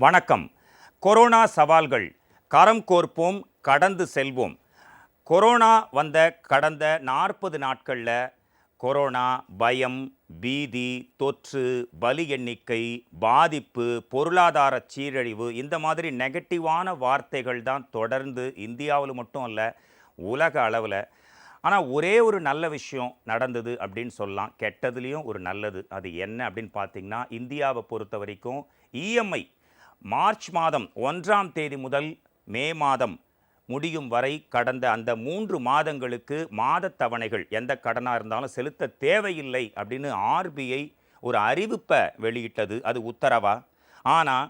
வணக்கம். கொரோனா சவால்கள் கரம் கோர்ப்போம், கடந்து செல்வோம். கொரோனா வந்த கடந்த 40 நாட்களில் கொரோனா பயம், பீதி, தொற்று, பலி எண்ணிக்கை, பாதிப்பு, பொருளாதார சீரழிவு, இந்த மாதிரி நெகட்டிவான வார்த்தைகள் தான் தொடர்ந்து இந்தியாவில் மட்டும் இல்லை, உலக அளவில். ஆனால் ஒரே ஒரு நல்ல விஷயம் நடந்தது அப்படின்னு சொல்லலாம். கெட்டதுலேயும் ஒரு நல்லது. அது என்ன அப்படின்னு பார்த்தீங்கன்னா, இந்தியாவை பொறுத்த வரைக்கும் இஎம்ஐ மார்ச் மாதம் 1ஆம் தேதி முதல் மே மாதம் முடியும் வரை கடந்த அந்த 3 மாதங்களுக்கு மாதத் தவணைகள் எந்த கடனாக இருந்தாலும் செலுத்த தேவையில்லை அப்படின்னு ஆர்பிஐ ஒரு அறிவிப்பை வெளியிட்டது. அது உத்தரவா? ஆனால்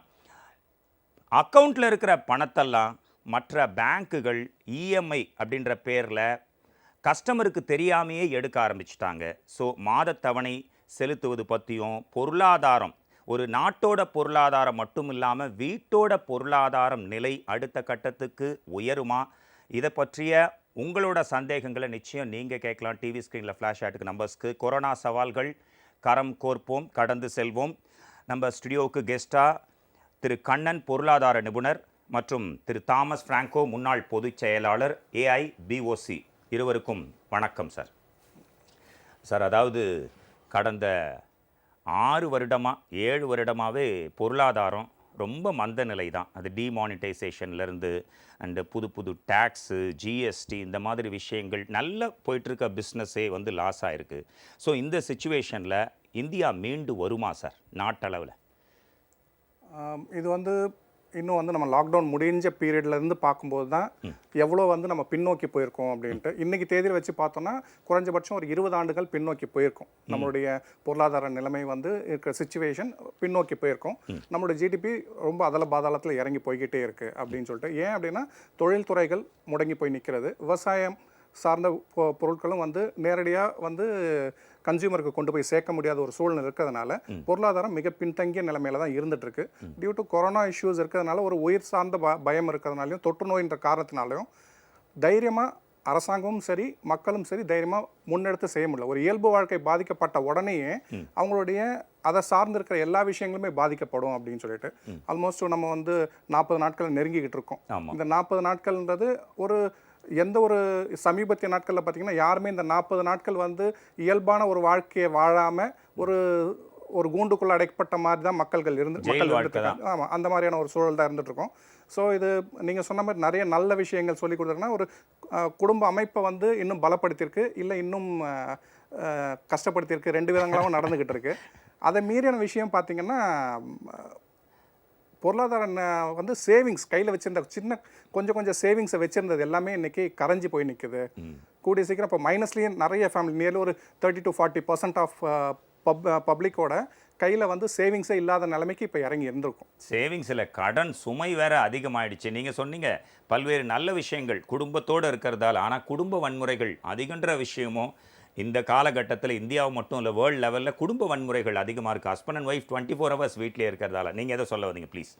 அக்கௌண்ட்டில் இருக்கிற பணத்தெல்லாம் மற்ற பேங்க்குகள் இஎம்ஐ அப்படின்ற பேரில் கஸ்டமருக்கு தெரியாமையே எடுக்க ஆரம்பிச்சிட்டாங்க. ஸோ மாதத் தவணை செலுத்துவது பற்றியும், பொருளாதாரம், ஒரு நாட்டோட பொருளாதாரம் மட்டும் இல்லாமல் வீட்டோட பொருளாதாரம் நிலை அடுத்த கட்டத்துக்கு உயருமா, இதை பற்றிய உங்களோட சந்தேகங்களை நிச்சயம் நீங்கள் கேட்கலாம். டிவி ஸ்க்ரீனில் ஃப்ளாஷ் ஆட்டுக்கு நம்பர்ஸ்க்கு. கொரோனா சவால்கள் கரம் கோர்ப்போம், கடந்து செல்வோம். நம்ம ஸ்டுடியோவுக்கு கெஸ்ட்டாக திரு கண்ணன், பொருளாதார நிபுணர், மற்றும் திரு தாமஸ் ஃப்ராங்கோ, முன்னாள் பொதுச் செயலாளர், ஏஐபிஓசி. இருவருக்கும் வணக்கம் சார். சார், அதாவது கடந்த 6 வருடமாக 7 வருடமாகவே பொருளாதாரம் ரொம்ப மந்த நிலை தான். அது டிமானிட்டைசேஷன்லேருந்து அண்டு புது புது டேக்ஸு, ஜிஎஸ்டி, இந்த மாதிரி விஷயங்கள் நல்லா போயிட்டுருக்க பிஸ்னஸே வந்து லாஸ் ஆகிருக்கு. ஸோ இந்த சுச்சுவேஷனில் இந்தியா மீண்டு வருமா சார் நாட்டளவில்? இது வந்து இன்னும் நம்ம லாக்டவுன் முடிஞ்ச பீரியட்லேருந்து பார்க்கும்போது தான் எவ்வளோ நம்ம பின்னோக்கி போயிருக்கோம் அப்படின்ட்டு. இன்றைக்கி தேதியில் வச்சு பார்த்தோன்னா குறைஞ்சபட்சம் ஒரு 20 ஆண்டுகள் பின்னோக்கி போயிருக்கோம். நம்மளுடைய பொருளாதார நிலைமை இருக்கிற சிச்சுவேஷன் பின்னோக்கி போயிருக்கோம். நம்மளுடைய ஜிடிபி ரொம்ப பாதாளத்தில் இறங்கி போய்கிட்டே இருக்குது அப்படின்னு சொல்லிட்டு. ஏன் அப்படின்னா தொழில்துறைகள் முடங்கி போய் நிற்கிறது. விவசாயம் சார்ந்த பொருட்களும் நேரடியாக கன்சியூமருக்கு கொண்டு போய் சேர்க்க முடியாத ஒரு சூழ்நிலை இருக்கிறதுனால பொருளாதாரம் மிக பின்தங்கிய நிலைமையில தான் இருந்துட்டு இருக்கு. டியூ டு கொரோனா இஷ்யூஸ் இருக்கிறதுனால ஒரு உயிர் சார்ந்த பயம் இருக்கிறதுனாலையும் தொற்று நோயின்ற காரணத்தினாலையும் தைரியமாக அரசாங்கமும் சரி மக்களும் சரி தைரியமாக முன்னெடுத்து செய்ய முடியல. ஒரு இயல்பு வாழ்க்கை பாதிக்கப்பட்ட உடனேயே அவங்களுடைய அதை சார்ந்து இருக்கிற எல்லா விஷயங்களுமே பாதிக்கப்படும் அப்படின்னு சொல்லிட்டு ஆல்மோஸ்ட் நம்ம 40 நாட்கள் நெருங்கிக்கிட்டு இருக்கோம். இந்த 40 நாட்கள்ன்றது எந்த ஒரு சமீபத்திய நாட்களில் பார்த்தீங்கன்னா யாருமே இந்த 40 நாட்கள் இயல்பான ஒரு வாழ்க்கையை வாழாமல் ஒரு கூண்டுக்குள்ளே அடைக்கப்பட்ட மாதிரி தான் மக்கள் இருந்துட்டு ஆமாம், அந்த மாதிரியான ஒரு சூழல் தான் இருந்துகிட்ருக்கோம். ஸோ இது நீங்கள் சொன்ன மாதிரி நிறைய நல்ல விஷயங்கள் சொல்லி கொடுத்துருக்குன்னா ஒரு குடும்ப அமைப்பை இன்னும் பலப்படுத்தியிருக்கு, இல்லை இன்னும் கஷ்டப்படுத்தியிருக்கு. 2 விதங்களாகவும் நடந்துக்கிட்டு இருக்கு. அதை மீறியான விஷயம் பார்த்தீங்கன்னா பொருளாதார சேவிங்ஸ் கையில் வச்சுருந்த கொஞ்சம் சேவிங்ஸை வச்சுருந்தது எல்லாமே இன்றைக்கி கரைஞ்சி போய் நிற்குது. கூடிய சீக்கிரம் இப்போ மைனஸ்லேயே நிறைய ஃபேமிலி நியர்லி ஒரு 30 to 40% ஆஃப் பப்ளிக்கோட கையில் சேவிங்ஸே இல்லாத நிலைமைக்கு இப்போ இறங்கி இருந்திருக்கும். சேவிங்ஸில் கடன் சுமை வேற அதிகமாகிடுச்சு. நீங்கள் சொன்னீங்க பல்வேறு நல்ல விஷயங்கள் குடும்பத்தோடு இருக்கிறதால. ஆனால் குடும்ப வன்முறைகள் அதிகன்ற விஷயமும் இந்த காலகட்டத்தில் இந்தியாவை மட்டும் இல்லை, வேர்ல்டு லெவலில் குடும்ப வன்முறைகள் அதிகமாக இருக்குது. ஹஸ்பண்ட் அண்ட் ஒய்ஃப் 24 hours வீட்டிலே இருக்கிறதால. நீங்கள் எதை சொல்ல வந்தீங்க ப்ளீஸ்?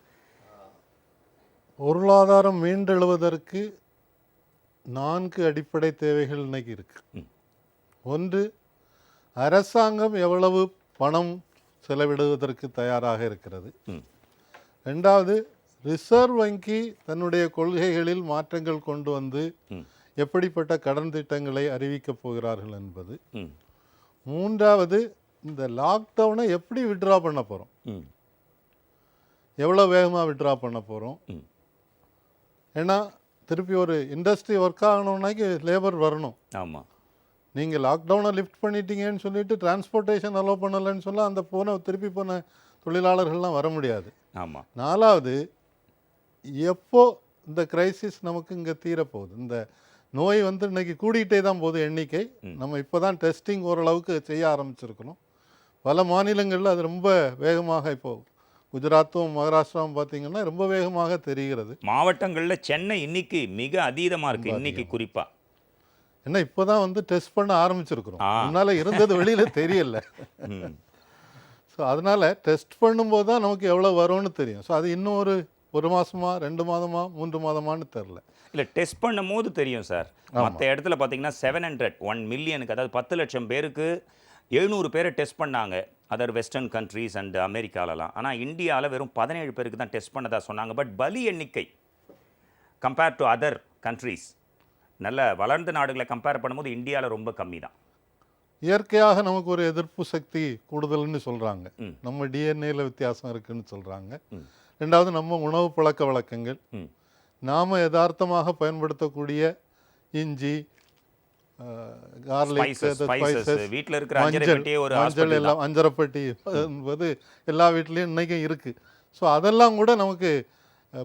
பொருளாதாரம் மீண்டெழுவதற்கு 4 அடிப்படை தேவைகள் இன்னைக்கு இருக்குது. ஒன்று, அரசாங்கம் எவ்வளவு பணம் செலவிடுவதற்கு தயாராக இருக்கிறது. 2வது, ரிசர்வ் வங்கி தன்னுடைய கொள்கைகளில் மாற்றங்கள் கொண்டு வந்து எப்படிப்பட்ட கடன் திட்டங்களை அறிவிக்கப் போகிறார்கள் என்பது. 3வது, இந்த லாக்டவுனை எப்படி விட்ரா பண்ண போகிறோம், எவ்வளோ வேகமாக விட்ரா பண்ண போகிறோம். ஏன்னா திருப்பி ஒரு இண்டஸ்ட்ரி ஒர்க் ஆகணும்னாக்கி லேபர் வரணும். ஆமாம், நீங்கள் லாக்டவுனை லிஃப்ட் பண்ணிட்டீங்கன்னு சொல்லிட்டு டிரான்ஸ்போர்ட்டேஷன் அலோவ் பண்ணலைன்னு சொல்ல அந்த திருப்பி போன தொழிலாளர்கள்லாம் வர முடியாது. ஆமாம். 4வது, எப்போ இந்த கிரைசிஸ் நமக்கு இங்கே தீரப்போகுது? இந்த நோய் இன்னைக்கு கூடிகிட்டே தான் போகுது எண்ணிக்கை. நம்ம இப்போ தான் டெஸ்டிங் ஓரளவுக்கு செய்ய ஆரம்பிச்சிருக்கணும். பல மாநிலங்களில் அது ரொம்ப வேகமாக இப்போ குஜராத்தும் மகாராஷ்டிராவும் பார்த்தீங்கன்னா ரொம்ப வேகமாக தெரிகிறது. மாவட்டங்களில் சென்னை இன்னைக்கு மிக அதீதமாக இருக்குது. இன்னைக்கு குறிப்பாக ஏன்னா இப்போ தான் டெஸ்ட் பண்ண ஆரம்பிச்சிருக்கிறோம். அதனால் இருந்தது வெளியில் தெரியல. ஸோ அதனால் டெஸ்ட் பண்ணும்போது தான் நமக்கு எவ்வளோ வரும்னு தெரியும். ஸோ அது இன்னும் ஒரு மாதமா 2 மாதமா 3 மாதமானு தெரில. இல்லை, டெஸ்ட் பண்ணும் போது தெரியும் சார். மற்ற இடத்துல பார்த்தீங்கன்னா 700 1 மில்லியனுக்கு, அதாவது 10 லட்சம் பேருக்கு 700 பேரை டெஸ்ட் பண்ணாங்க அதர் வெஸ்டர்ன் கண்ட்ரீஸ் அண்ட் அமெரிக்காலலாம். ஆனால் இந்தியாவில் வெறும் 17 பேருக்கு தான் டெஸ்ட் பண்ணதா சொன்னாங்க. பட் பலி எண்ணிக்கை கம்பேர் டு அதர் கண்ட்ரீஸ், நல்ல வளர்ந்த நாடுகளை கம்பேர் பண்ணும்போது இந்தியாவில் ரொம்ப கம்மி தான். இயற்கையாக நமக்கு ஒரு எதிர்ப்பு சக்தி கூடுதல்னு சொல்கிறாங்க. நம்ம டிஎன்ஏல வித்தியாசம் இருக்குன்னு சொல்கிறாங்க. ரெண்டாவது நம்ம உணவு பழக்க வழக்கங்கள், நாம் யதார்த்தமாக பயன்படுத்தக்கூடிய இஞ்சி, கார்லிக், வீட்டில் இருக்கிற மஞ்சள் எல்லாம் அஞ்சரைப்பட்டி என்பது எல்லா வீட்லேயும் இன்றைக்கும் இருக்குது. ஸோ அதெல்லாம் கூட நமக்கு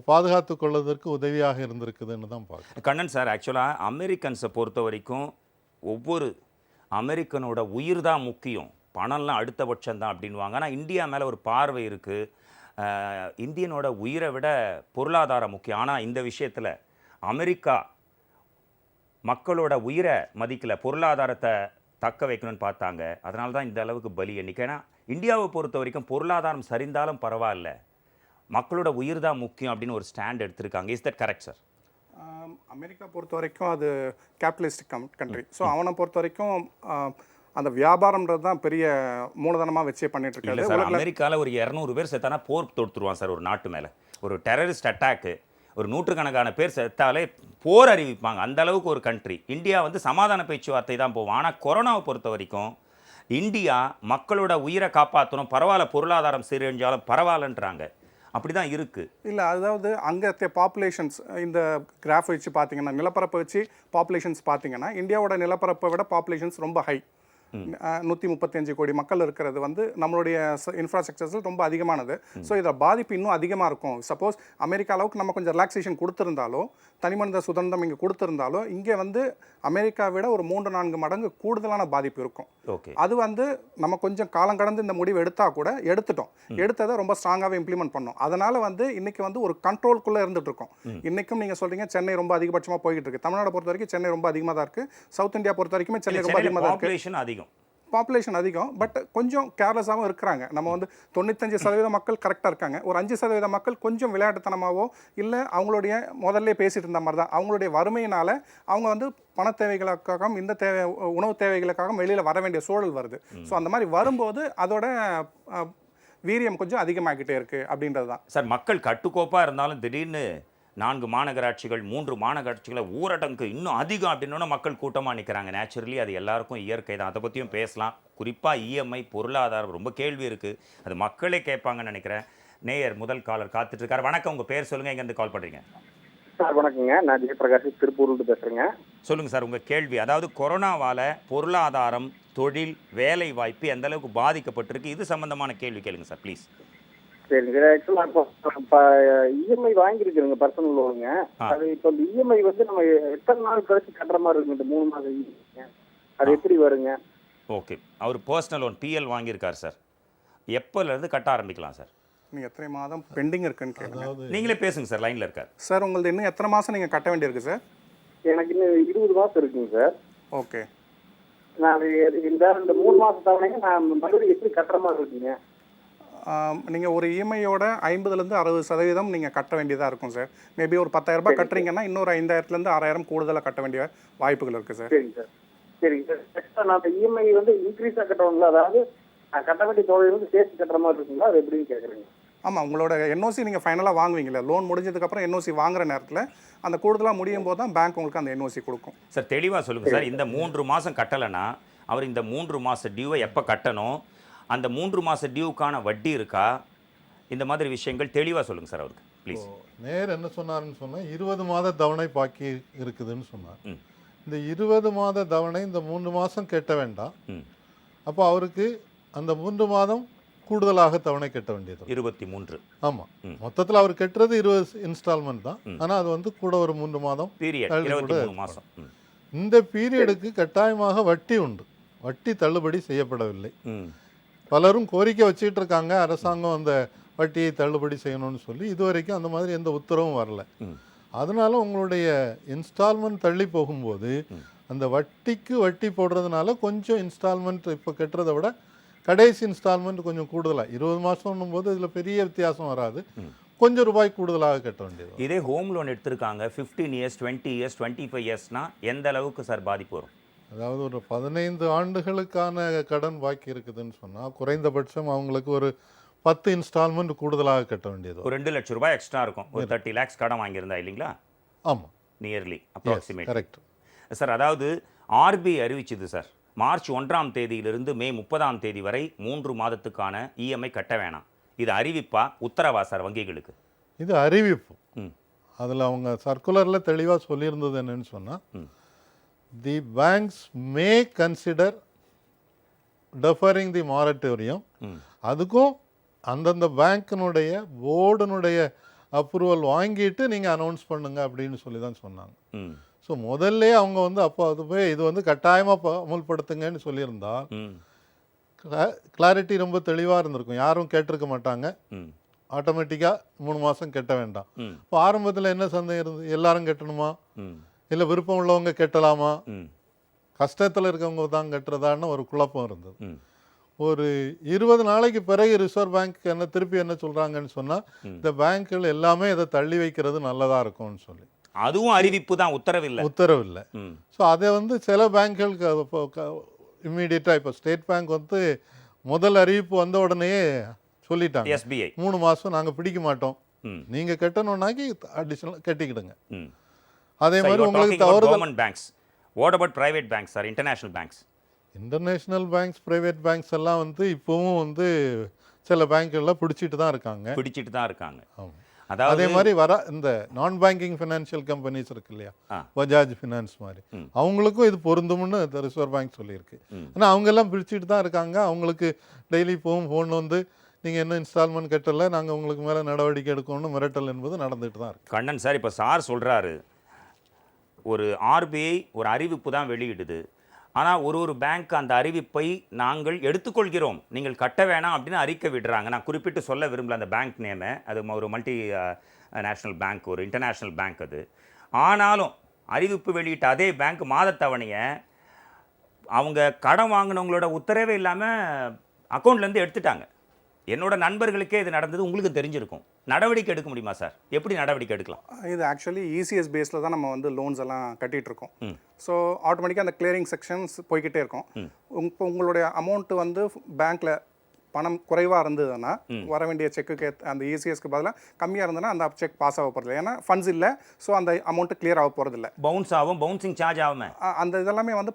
பாதுகாத்து கொள்வதற்கு உதவியாக இருந்திருக்குதுன்னு தான் பார்க்குறேன். கண்ணன் சார், ஆக்சுவலாக அமெரிக்கன்ஸை பொறுத்த வரைக்கும் ஒவ்வொரு அமெரிக்கனோட உயிர் தான் முக்கியம், பணம்லாம் அடுத்தபட்சம் தான் அப்படின்வாங்க. ஆனால் இந்தியா மேலே ஒரு பார்வை இருக்குது, இந்தியனோட உயிரை விட பொருளாதாரம் முக்கியம். ஆனால் இந்த விஷயத்தில் அமெரிக்கா மக்களோட உயிரை மதிக்கல, பொருளாதாரத்தை தக்க வைக்கணும்னு பார்த்தாங்க. அதனால தான் இந்த அளவுக்கு பலி எண்ணிக்கை. ஏன்னா இந்தியாவை பொறுத்த வரைக்கும் பொருளாதாரம் சரிந்தாலும் பரவாயில்ல, மக்களோட உயிர் தான் முக்கியம் அப்படின்னு ஒரு ஸ்டாண்ட் எடுத்திருக்காங்க. Is that correct sir? America பொறுத்த வரைக்கும் அது கேபிட்டலிஸ்டிக் கண்ட்ரி. ஸோ அவனை பொறுத்த வரைக்கும் அந்த வியாபாரம்ன்றது தான் பெரிய மூலதனமாக வச்சே பண்ணிட்டு இருக்காரு. அமெரிக்காவில் ஒரு 200 பேர் செத்தானா போர் தொடுத்துருவான் சார் ஒரு நாட்டு மேலே. ஒரு டெரரிஸ்ட் அட்டாக்கு ஒரு நூற்றுக்கணக்கான பேர் செத்தாலே போர் அறிவிப்பாங்க, அந்த அளவுக்கு ஒரு கண்ட்ரி. இந்தியா வந்து சமாதான பேச்சுவார்த்தை தான் போவோம். ஆனால் கொரோனாவை பொறுத்த வரைக்கும் இந்தியா மக்களோட உயிரை காப்பாற்றணும், பரவாயில்ல பொருளாதாரம் சீரழிஞ்சாலும் பரவாயில்லன்றாங்க. அப்படி தான் இருக்குது. இல்லை, அதாவது அங்கே பாப்புலேஷன்ஸ் இந்த கிராஃப் வச்சு பார்த்தீங்கன்னா, நிலப்பரப்பை வச்சு பாப்புலேஷன்ஸ் பார்த்தீங்கன்னா இந்தியாவோட நிலப்பரப்பை விட பாப்புலேஷன்ஸ் ரொம்ப ஹை. 135 கோடி மக்கள் இருக்கிறது வந்து நம்மளுடைய இன்ஃப்ராஸ்ட்ரக்சர்ஸில் ரொம்ப அதிகமானது. ஸோ இதில் பாதிப்பு இன்னும் அதிகமாக இருக்கும். சப்போஸ் அமெரிக்கா அளவுக்கு நம்ம கொஞ்சம் ரிலாக்ஸேஷன் கொடுத்துருந்தாலோ, தனிமனித சுதந்திரம் இங்கே கொடுத்துருந்தாலோ, இங்கே வந்து அமெரிக்கா விட ஒரு 3-4 மடங்கு கூடுதலான பாதிப்பு இருக்கும். அது வந்து நம்ம கொஞ்சம் காலம் கடந்து இந்த முடிவு எடுத்தால் கூட எடுத்ததை ரொம்ப ஸ்ட்ராங்காகவே இம்ப்ளிமெண்ட் பண்ணோம். அதனால் வந்து இன்றைக்கி வந்து ஒரு கண்ட்ரோல்குள்ளே இருந்துகிட்டு இருக்கோம். இன்றைக்கும் நீங்கள் சொல்கிறீங்க சென்னை ரொம்ப அதிகபட்சமாக போய்கிட்டு இருக்குது. தமிழ்நாடு பொறுத்த வரைக்கும் சென்னை ரொம்ப அதிகமாக தான் இருக்குது. சவுத் இந்தியா பொறுத்த வரைக்குமே சென்னை ரொம்ப அதிகமாக தான் இருக்குது. பாப்புலேஷன் அதிகம், பட் கொஞ்சம் கேர்லெஸ்ஸாகவும் இருக்கிறாங்க. நம்ம வந்து 95% மக்கள் கரெக்டாக இருக்காங்க. ஒரு 5% மக்கள் கொஞ்சம் விளையாட்டுத்தனமாகவோ இல்லை அவங்களுடைய முதல்ல பேசிட்டு இருந்த மாதிரி தான், அவங்களுடைய வறுமையினால் அவங்க வந்து பண தேவைகளுக்காகவும் இந்த உணவு தேவைகளுக்காகவும் வெளியில் வர வேண்டிய சூழல் வருது. ஸோ அந்த மாதிரி வரும்போது அதோட வீரியம் கொஞ்சம் அதிகமாகிட்டே இருக்குது அப்படின்றது தான் சார். மக்கள் கட்டுக்கோப்பாக இருந்தாலும் திடீர்னு 4 மாநகராட்சிகள் 3 மாநகராட்சிகளை ஊரடங்கு இன்னும் அதிகம் அப்படின்னா மக்கள் கூட்டமாக நிற்கிறாங்க. நேச்சுரலி அது எல்லாருக்கும் இயற்கை தான். அதை பற்றியும் பேசலாம். குறிப்பாக இஎம்ஐ பொருளாதாரம் ரொம்ப கேள்வி இருக்குது, அது மக்களே கேட்பாங்கன்னு நினைக்கிறேன். நேயர் முதல் காலர் காத்துட்ருக்கார். வணக்கம், உங்கள் பேர் சொல்லுங்கள், எங்கேருந்து கால் பண்ணுறீங்க? சார் வணக்கங்க, நான் ஜெயபிரகாஷ் திருப்பூர்லேருந்து பேசுகிறேங்க. சொல்லுங்கள் சார் உங்கள் கேள்வி. அதாவது கொரோனாவால் பொருளாதாரம், தொழில், வேலை வாய்ப்பு எந்த அளவுக்கு பாதிக்கப்பட்டிருக்கு, இது சம்மந்தமான கேள்வி கேளுங்க சார் ப்ளீஸ். சரிங்க சார், ஆக்சுவலாக இப்போ இஎம்ஐ வாங்கியிருக்குதுங்க பர்சனல் லோனுங்க. அது இப்போ இந்த இஎம்ஐ வந்து நம்ம எத்தனை நாள் கழிச்சு கட்டுற மாதிரி இருக்குங்க? இந்த 3 மாதம் இஎம்ஐ அது எப்படி வருங்க? ஓகே, அவர் பர்சனல் லோன் பிஎல் வாங்கியிருக்கார் சார். எப்போலேருந்து கட்ட ஆரம்பிக்கலாம் சார்? நீங்கள் எத்தனை மாதம் பெண்டிங் இருக்குன்னு கேட்குங்க. நீங்களே பேசுங்க சார், லைனில் இருக்கார் சார். உங்களுக்கு இன்னும் எத்தனை மாதம் நீங்கள் கட்ட வேண்டியிருக்கு சார்? எனக்கு இன்னும் 20 மாதம் இருக்குங்க சார். ஓகே, நான் இந்த 3 மாதம் தவணைங்க நான் மறுபடியும் எப்படி கட்டுற மாதிரி இருக்குங்க? நீங்கள் ஒரு இஎம்ஐயோட 50% 60% நீங்கள் கட்ட வேண்டியதாக இருக்கும் சார். மேபி ஒரு 10,000 ரூபாய் கட்டுறீங்கன்னா இன்னொரு 5,000 6,000 கூடுதலாக கட்ட வேண்டிய வாய்ப்புகள் இருக்குது சார். சரிங்க சார், சரிங்க சார். நான் இஎம்ஐ வந்து இன்க்ரீஸாக கட்டணுங்களா? அதாவது நான் கட்ட வேண்டிய தொகை வந்து சேர்த்து கட்டுற மாதிரி இருக்குங்களா? அது எப்படின்னு கேட்குறீங்க? ஆமாம், உங்களோட என்ஓசி நீங்கள் ஃபைனலாக வாங்குவீங்களா? லோன் முடிஞ்சதுக்கப்புறம் என்ஓசி வாங்குற நேரத்தில் அந்த கூடுதலாக முடியும் போது தான் பேங்க் உங்களுக்கு அந்த என்ஓசி கொடுக்கும். சார் தெளிவாக சொல்லுங்கள் சார். இந்த 3 மாதம் கட்டலைன்னா அவர் இந்த 3 மாத டியூவை எப்போ கட்டணும், அந்த 3 மாத டியூக்கான வட்டி இருக்கா, இந்த மாதிரி விஷயங்கள் தெளிவாக சொல்லுங்கள் சார் அவருக்கு ப்ளீஸ். நேர் என்ன சொன்னாருன்னு சொன்னால் 20 மாத தவணை பாக்கி இருக்குதுன்னு சொன்னார். இந்த 20 மாத தவணை இந்த 3 மாதம் கட்ட வேண்டாம். அப்போ அவருக்கு அந்த 3 மாதம் கூடுதலாக தவணை கட்ட வேண்டியது 23. ஆமாம், மொத்தத்தில் அவர் கட்டுறது 20 இன்ஸ்டால்மெண்ட் தான். ஆனால் அது வந்து கூட ஒரு 3 மாதம் பீரியட், 23 மாதம். இந்த பீரியடுக்கு கட்டாயமாக வட்டி உண்டு. வட்டி தள்ளுபடி செய்யப்படவில்லை. பலரும் கோரிக்கை வச்சுக்கிட்டு இருக்காங்க, அரசாங்கம் அந்த வட்டியை தள்ளுபடி செய்யணும்னு சொல்லி. இது வரைக்கும் அந்த மாதிரி எந்த உத்தரவும் வரல. அதனால உங்களுடைய இன்ஸ்டால்மெண்ட் தள்ளி போகும்போது அந்த வட்டிக்கு வட்டி போடுறதுனால கொஞ்சம் இன்ஸ்டால்மெண்ட் இப்போ கட்டுறதை விட கடைசி இன்ஸ்டால்மெண்ட் கொஞ்சம் கூடுதலாக 20 மாதம்னும் போது இதில் பெரிய வித்தியாசம் வராது. கொஞ்சம் ரூபாய் கூடுதலாக கட்ட வேண்டியது. இதே ஹோம் லோன் எடுத்திருக்காங்க 15 இயர்ஸ் 20 இயர்ஸ் 25 இயர்ஸ்னால் எந்த அளவுக்கு சார் பாதிப்பு வரும்? அதாவது ஒரு 15 ஆண்டுகளுக்கான கடன் பாக்கி இருக்குதுன்னு சொன்னால் குறைந்தபட்சம் அவங்களுக்கு ஒரு 10 இன்ஸ்டால்மெண்ட் கூடுதலாக கட்ட வேண்டியது ஒரு 2 லட்சம் ரூபாய் எக்ஸ்ட்ரா இருக்கும். ஒரு 30 lakhs கடன் வாங்கியிருந்தா இல்லைங்களா? ஆமாம், நியர்லி அப்ராக்சிமேட். கரெக்ட். சார், அதாவது ஆர்பிஐ அறிவிச்சது சார், மார்ச் 1ஆம் தேதியிலிருந்து மே 30ஆம் தேதி வரை 3 மாதத்துக்கான இஎம்ஐ கட்ட வேணாம். இது அறிவிப்பா உத்தரவா சார் வங்கிகளுக்கு? இது அறிவிப்பு. ம். அதில் அவங்க சர்க்குலரில் தெளிவாக சொல்லியிருந்தது என்னன்னு சொன்னால், தி பேங்க்ஸ் மே கன்சிடர் டெஃபரிங் தி மாரட்டோரியம். அதுக்கும் அந்தந்த பேங்க்கினுடைய போர்டுனுடைய அப்ரூவல் வாங்கிட்டு நீங்கள் அனௌன்ஸ் பண்ணுங்க அப்படின்னு சொல்லி தான் சொன்னாங்க. ம். ஸோ முதல்ல அவங்க வந்து அப்போ அது போய் இது வந்து கட்டாயமாக அமல்படுத்துங்கன்னு சொல்லியிருந்தால் ம். கிளாரிட்டி ரொம்ப தெளிவாக இருந்திருக்கும். யாரும் கேட்டிருக்க மாட்டாங்க. ம். ஆட்டோமேட்டிக்காக 3 மாதம் கட்ட வேண்டாம். ம். இப்போ ஆரம்பத்தில் என்ன சந்தேகம் இருந்தது, எல்லாரும் கட்டணுமா, ம். இல்லை விருப்பம் உள்ளவங்க கட்டலாமா, ம். கஷ்டத்தில் இருக்கவங்க தான் கட்டுறதான்னு ஒரு குழப்பம் இருந்தது. ம். ஒரு 20 நாளைக்கு பிறகு ரிசர்வ் பேங்க் திருப்பி என்ன சொல்கிறாங்கன்னு சொன்னால், இந்த பேங்க்குகள் எல்லாமே இதை தள்ளி வைக்கிறது நல்லதாக இருக்கும்னு சொல்லி. அதுவும் அறிவிப்பு தான், உத்தரவில்லை. உத்தரவில்லை. ம். ஸோ அதை வந்து சில பேங்க்குகளுக்கு இம்மீடியட்டாக இப்போ ஸ்டேட் பேங்க் வந்து முதல் அறிவிப்பு வந்த உடனே சொல்லிட்டாங்க, எஸ்பிஐ 3 மாதம் நாங்கள் பிடிக்க மாட்டோம், ம். நீங்கள் கட்டணும்னாக்கி அடிஷனல் கட்டிக்கிடுங்க. ம். அதே மாதிரி உங்களுக்கு தவறுதல் government banks, what about private banks sir, international banks? International banks, private banks எல்லாம் வந்து இப்போவும் வந்து சில பேங்க்கெல்லாம் பிடிச்சிட்டு தான் இருக்காங்க. பிடிச்சிட்டு தான் இருக்காங்க. ஆமாம். அதாவது அதே மாதிரி இந்த நான் பேங்கிங் ஃபினான்ஷியல் கம்பெனிஸ் இருக்கு இல்லையா, ஆ. பஜாஜ் ஃபினான்ஸ் மாதிரி, அவங்களுக்கும் இது பொருந்தும்னு ரிசர்வ் பேங்க் சொல்லியிருக்கு. ஆனால் அவங்க எல்லாம் பிடிச்சிட்டு தான் இருக்காங்க. அவங்களுக்கு டெய்லி இப்போவும் ஃபோன் வந்து நீங்கள் என்ன இன்ஸ்டால்மெண்ட் கட்டலை, நாங்கள் உங்களுக்கு மேலே நடவடிக்கை எடுக்கணும்னு மிரட்டல் என்பது நடந்துட்டு தான் இருக்கு. கண்ணன் சார், இப்போ சார் சொல்கிறாரு, ஒரு ஆர்பிஐ ஒரு அறிவிப்பு தான் வெளியிடுது, ஆனால் ஒரு பேங்க் அந்த அறிவிப்பை நாங்கள் எடுத்துக்கொள்கிறோம், நீங்கள் கட்ட வேணாம் அப்படின்னு அறிக்கை விடுறாங்க. நான் குறிப்பிட்டு சொல்ல விரும்பல அந்த பேங்க் நேமை, அது ஒரு மல்டி நேஷ்னல் பேங்க், ஒரு இன்டர்நேஷ்னல் பேங்க் அது. ஆனாலும் அறிவிப்பு வெளியிட்ட அதே பேங்க் மாதத்தவணையை அவங்க கடன் வாங்கினவங்களோட உத்தரவே இல்லாமல் அக்கௌண்ட்லேருந்து எடுத்துட்டாங்க. என்னோட நண்பர்களுக்கே இது நடந்தது, உங்களுக்கு தெரிஞ்சிருக்கும். நடவடிக்கை எடுக்க முடியுமா சார்? எப்படி நடவடிக்கை எடுக்கலாம்? இது ஆக்சுவலி இசிஎஸ் பேஸில் தான் நம்ம வந்து லோன்ஸ் எல்லாம் கட்டிகிட்டு இருக்கோம். ஸோ ஆட்டோமேட்டிக்காக அந்த கிளியரிங் செக்ஷன்ஸ் போய்கிட்டே இருக்கும். இப்போ உங்களுடைய அமௌண்ட்டு வந்து பேங்க்கில் பணம் குறைவாக இருந்ததுன்னா வர வேண்டிய செக்குக்கு அந்த இசிஎஸ்க்கு பதிலாக கம்மியாக இருந்ததுன்னா அந்த செக் பாஸ் ஆக போகிறது, ஏன்னா ஃபண்ட்ஸ் இல்லை. ஸோ அந்த அமௌண்ட்டு கிளியர் ஆக போகிறது இல்லை, பவுன்ஸ் ஆகும், பவுன்சிங் சார்ஜ் ஆகுமே. அந்த இதெல்லாமே வந்து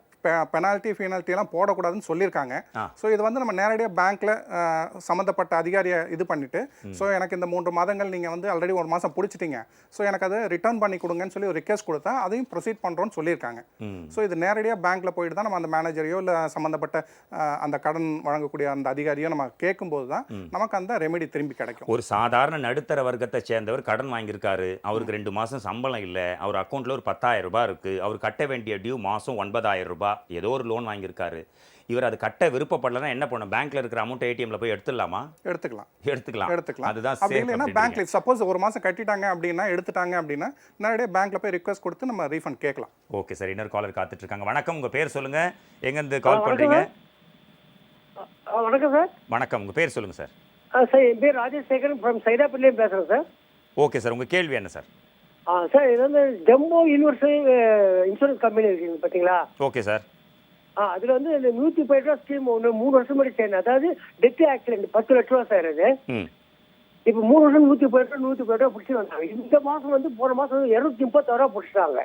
பெனால்ட்டி ஃபீனால்ட்டியெல்லாம் போடக்கூடாதுன்னு சொல்லியிருக்காங்க. ஸோ இது வந்து நம்ம நேரடியாக பேங்க்கில் சம்மந்தப்பட்ட அதிகாரியை இது பண்ணிவிட்டு, ஸோ எனக்கு இந்த 3 மாதங்கள் நீங்கள் வந்து ஆல்ரெடி 1 மாதம் பிடிச்சிட்டிங்க, ஸோ எனக்கு அதை ரிட்டர்ன் பண்ணி கொடுங்கன்னு சொல்லி ஒரு ரிக்வெஸ்ட் கொடுத்தா அதையும் ப்ரொசீட் பண்ணுறோன்னு சொல்லியிருக்காங்க. ஸோ இது நேரடியாக பேங்க்கில் போயிட்டு தான் நம்ம அந்த மேனேஜரையோ இல்லை சம்மந்தப்பட்ட அந்த கடன் வழங்கக்கூடிய அந்த அதிகாரியோ நம்ம கேட்கும்போது தான் நமக்கு அந்த ரெமெடி திரும்பி கிடைக்கும். ஒரு சாதாரண நடுத்தர வர்க்கத்தை சேர்ந்தவர் கடன் வாங்கியிருக்காரு, அவருக்கு 2 மாதம் சம்பளம் இல்லை, அவர் அக்கௌண்ட்டில் ஒரு 10,000 ரூபாய் இருக்குது, அவர் கட்ட வேண்டிய டியூ மாதம் 9,000 ரூபாய், ஏதோ ஒரு லோன் வாங்கியிருக்காரு. இவர் அது கட்ட விருப்பப்படலன்னா என்ன பண்ணும்? பேங்க்ல இருக்கிற அமௌண்ட் ஏடிஎம்ல போய் எடுத்துடலாமா? எடுத்துக்கலாம். அதுதான் அப்படி இல்லைன்னா பேங்க்ல சப்போஸ் 1 மாதம் கட்டிட்டாங்க அப்படின்னா, எடுத்துட்டாங்க அப்படின்னா நேரடியாக பேங்க்ல போய் ரிக்வெஸ்ட் கொடுத்து நம்ம ரீஃபண்ட் கேட்கலாம். ஓகே சார், இன்னொரு காலர் காத்துட்டு இருக்காங்க. வணக்கம், உங்க பேர் சொல்லுங்க, எங்கேருந்து கால் பண்றீங்க? வணக்கம் சார். வணக்கம், உங்க பேர் சொல்லுங்க சார். சார், என் பேர் ராஜசேகரன் ஃப்ரம் சைதாப்பேட்லேயும் பேசுகிறேன் சார். ஓகே சார், உங்க கேள்வி என்ன சார்? சார், இது வந்து ஜம்போ யூனிவர்சல் இன்சூரன்ஸ் கம்பெனி இருக்குங்க பார்த்தீங்களா? Okay sir. அதில் வந்து இந்த 110 ரூபா ஸ்கீம் ஒன்று 3 வருஷம் முன்னாடி சேர்ந்தேன். அதாவது டெத் ஆக்சிடென்ட் 10 லட்ச ரூபா சார். அது இப்போ 3 வருஷம் 110 ரூபா பிடிச்சி வந்தாங்க. இந்த மாதம் வந்து போன மாதம் வந்து 236 ரூபா பிடிச்சிட்டாங்க.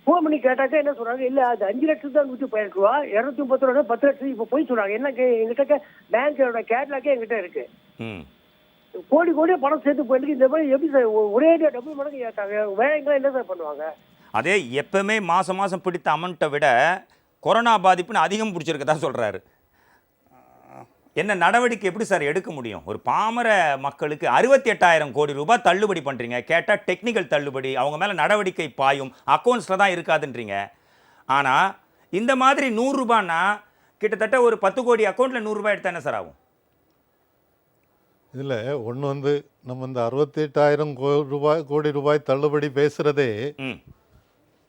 ஃபோன் பண்ணி கேட்டாக்க என்ன சொல்றாங்க, இல்லை அது 5 லட்சம் தான் 118 ரூபா, 230 ரூபா 10 லட்சம் இப்போ போய் சொல்றாங்க. என்ன எங்கிட்ட பேங்கோட கேட்லாக்கே எங்கிட்ட இருக்கு. கோடி கோடியா பணம் சேர்த்து போயிட்டு இந்த மாதிரி எப்படி சார் ஒரே டபுள் மடங்கு ஏற்றாங்க? வேலைங்களாம் என்ன சார் பண்ணுவாங்க? அதே எப்பவுமே மாதம் பிடித்த அமௌண்ட்டை விட கொரோனா பாதிப்புன்னு அதிகம் பிடிச்சிருக்கதா சொல்கிறாரு. என்ன நடவடிக்கை எப்படி சார் எடுக்க முடியும்? ஒரு பாமர மக்களுக்கு 68,000 கோடி ரூபாய் தள்ளுபடி பண்ணுறீங்க, கேட்டால் டெக்னிக்கல் தள்ளுபடி, அவங்க மேலே நடவடிக்கை பாயும், அக்கௌண்ட்ஸில் தான் இருக்காதுன்றீங்க. ஆனால் இந்த மாதிரி 100 ரூபான்னா கிட்டத்தட்ட ஒரு 10 கோடி அக்கௌண்ட்டில் 100 ரூபாய் எடுத்தால் என்ன சார் ஆகும்? இதில் ஒன்று வந்து நம்ம இந்த 68,000 கோடி ரூபாய் தள்ளுபடி பேசுகிறதே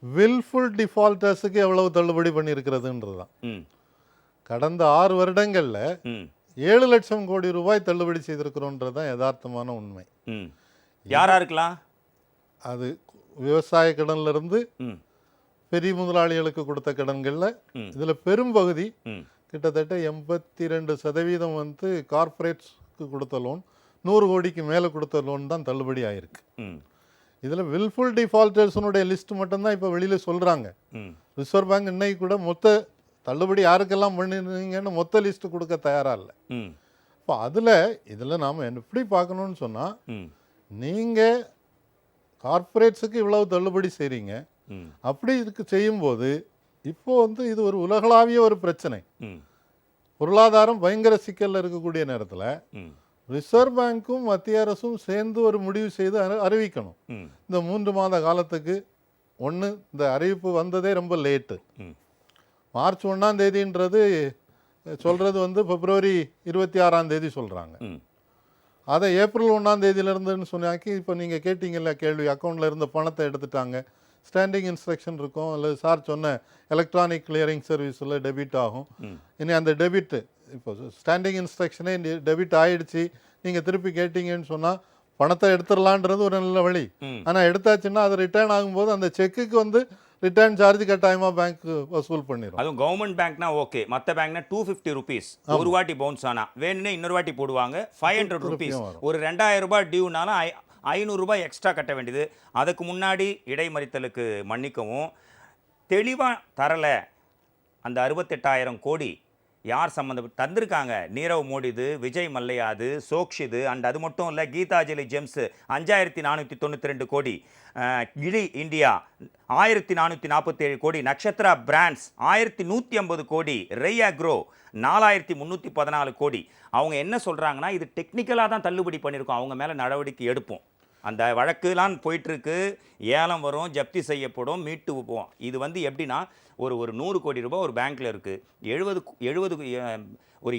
வில்ஃபுல் டிஃபால்டர்ஸுக்கு எவ்வளவு தள்ளுபடி பண்ணியிருக்கிறதுன்றது தான். கடந்த 6 வருடங்களில் 7 லட்சம் கோடி ரூபாய் தள்ளுபடி செய்திருக்கிறோன்றது தான் யதார்த்தமான உண்மை. யாரா இருக்கலாம்? அது விவசாய கடன்லேருந்து பெரிய முதலாளிகளுக்கு கொடுத்த கடன்களில் இதில் பெரும்பகுதி கிட்டத்தட்ட 82% வந்து கார்ப்பரேட்ஸ்க்கு கொடுத்த லோன், 100 கோடிக்கு மேலே கொடுத்த லோன் தான் தள்ளுபடி ஆயிருக்கு. இதில் வில்ஃபுல் டிஃபால்டர்ஸனுடைய லிஸ்ட் மட்டும்தான் இப்போ வெளியில் சொல்கிறாங்க. ரிசர்வ் பேங்க் இன்னைக்கு கூட மொத்த தள்ளுபடி யாருக்கெல்லாம் பண்ணிருந்தீங்கன்னு மொத்த லிஸ்ட்டு கொடுக்க தயாராக இல்லை. இப்போ இதில் நாம் எப்படி பார்க்கணுன்னு சொன்னால், நீங்கள் கார்ப்பரேட்ஸுக்கு இவ்வளவு தள்ளுபடி செய்கிறீங்க, அப்படி இதுக்கு செய்யும்போது இப்போ வந்து இது ஒரு உலகளாவிய ஒரு பிரச்சனை. பொருளாதாரம் பயங்கர சிக்கலில் இருக்கக்கூடிய நேரத்தில் ரிசர்வ் பேங்க்கும் மத்திய அரசும் சேர்ந்து ஒரு முடிவு செய்து அறிவிக்கணும். இந்த 3 மாத காலத்துக்கு இந்த அறிவிப்பு வந்ததே ரொம்ப லேட்டு. மார்ச் 1ஆம் தேதின்றது சொல்கிறது வந்து பிப்ரவரி 26ஆம் தேதி சொல்கிறாங்க. அதை ஏப்ரல் 1ஆம் தேதியிலேருந்துன்னு சொன்னாக்கி இப்போ நீங்கள் கேட்டிங்கல்ல கேள்வி, அக்கௌண்ட்டில் இருந்த பணத்தை எடுத்துட்டாங்க, ஸ்டாண்டிங் இன்ஸ்ட்ரக்ஷன் இருக்கும், அல்லது சார் சொன்ன எலக்ட்ரானிக் கிளியரிங் சர்வீஸில் டெபிட் ஆகும். இனி அந்த டெபிட்டு இப்போ ஸ்டாண்டிங் இன்ஸ்ட்ரக்ஷனே டெபிட் ஆகிடுச்சு, நீங்கள் திருப்பி கேட்டிங்கன்னு சொன்னால் பணத்தை எடுத்துடலான்றது ஒரு நல்ல வழி. ஆனால் எடுத்தாச்சுன்னா அது ரிட்டர்ன் ஆகும்போது அந்த செக்குக்கு வந்து ரிட்டர்ன் சார்ஜ் கட்டாயமாக பேங்க் வசூல் பண்ணிடும். அதுவும் கவர்மெண்ட் பேங்க்னா ஓகே, மற்ற பேங்க்னா 250 ருபீஸ் ஒரு வாட்டி பவுன்ஸ் ஆனால் வேணும்னே இன்னொரு வாட்டி போடுவாங்க 500 ருபீஸ். ஒரு 2000 ரூபாய் டியூனாலும் 500 ரூபாய் எக்ஸ்ட்ரா கட்ட வேண்டியது. அதுக்கு முன்னாடி இடைமறித்தலுக்கு மன்னிக்கவும், தெளிவாக தரலை. அந்த 68,000 கோடி யார் சம்மந்தப்பட்டு தந்திருக்காங்க? நீரவ் மோடிது, விஜய் மல்லையாது, சோக்ஷிது, அண்ட் அது மட்டும் இல்லை கீதாஞ்சலி ஜெம்ஸு 5492 கோடி, கிளி இந்தியா 1447 கோடி, நக்ஷத்ரா பிராண்ட்ஸ் 1150 கோடி, ரெய் அக்ரோ 4314 கோடி. அவங்க என்ன சொல்கிறாங்கன்னா, இது டெக்னிக்கலாக தான் தள்ளுபடி பண்ணியிருக்கோம், அவங்க மேலே நடவடிக்கை எடுப்போம். அந்த வழக்குலாம் போயிட்டுருக்கு, ஏலம் வரும், ஜப்தி செய்யப்படும், மீட்டு போவோம். இது வந்து எப்படின்னா, ஒரு 100 கோடி ரூபாய் ஒரு பேங்க்கில் இருக்குது,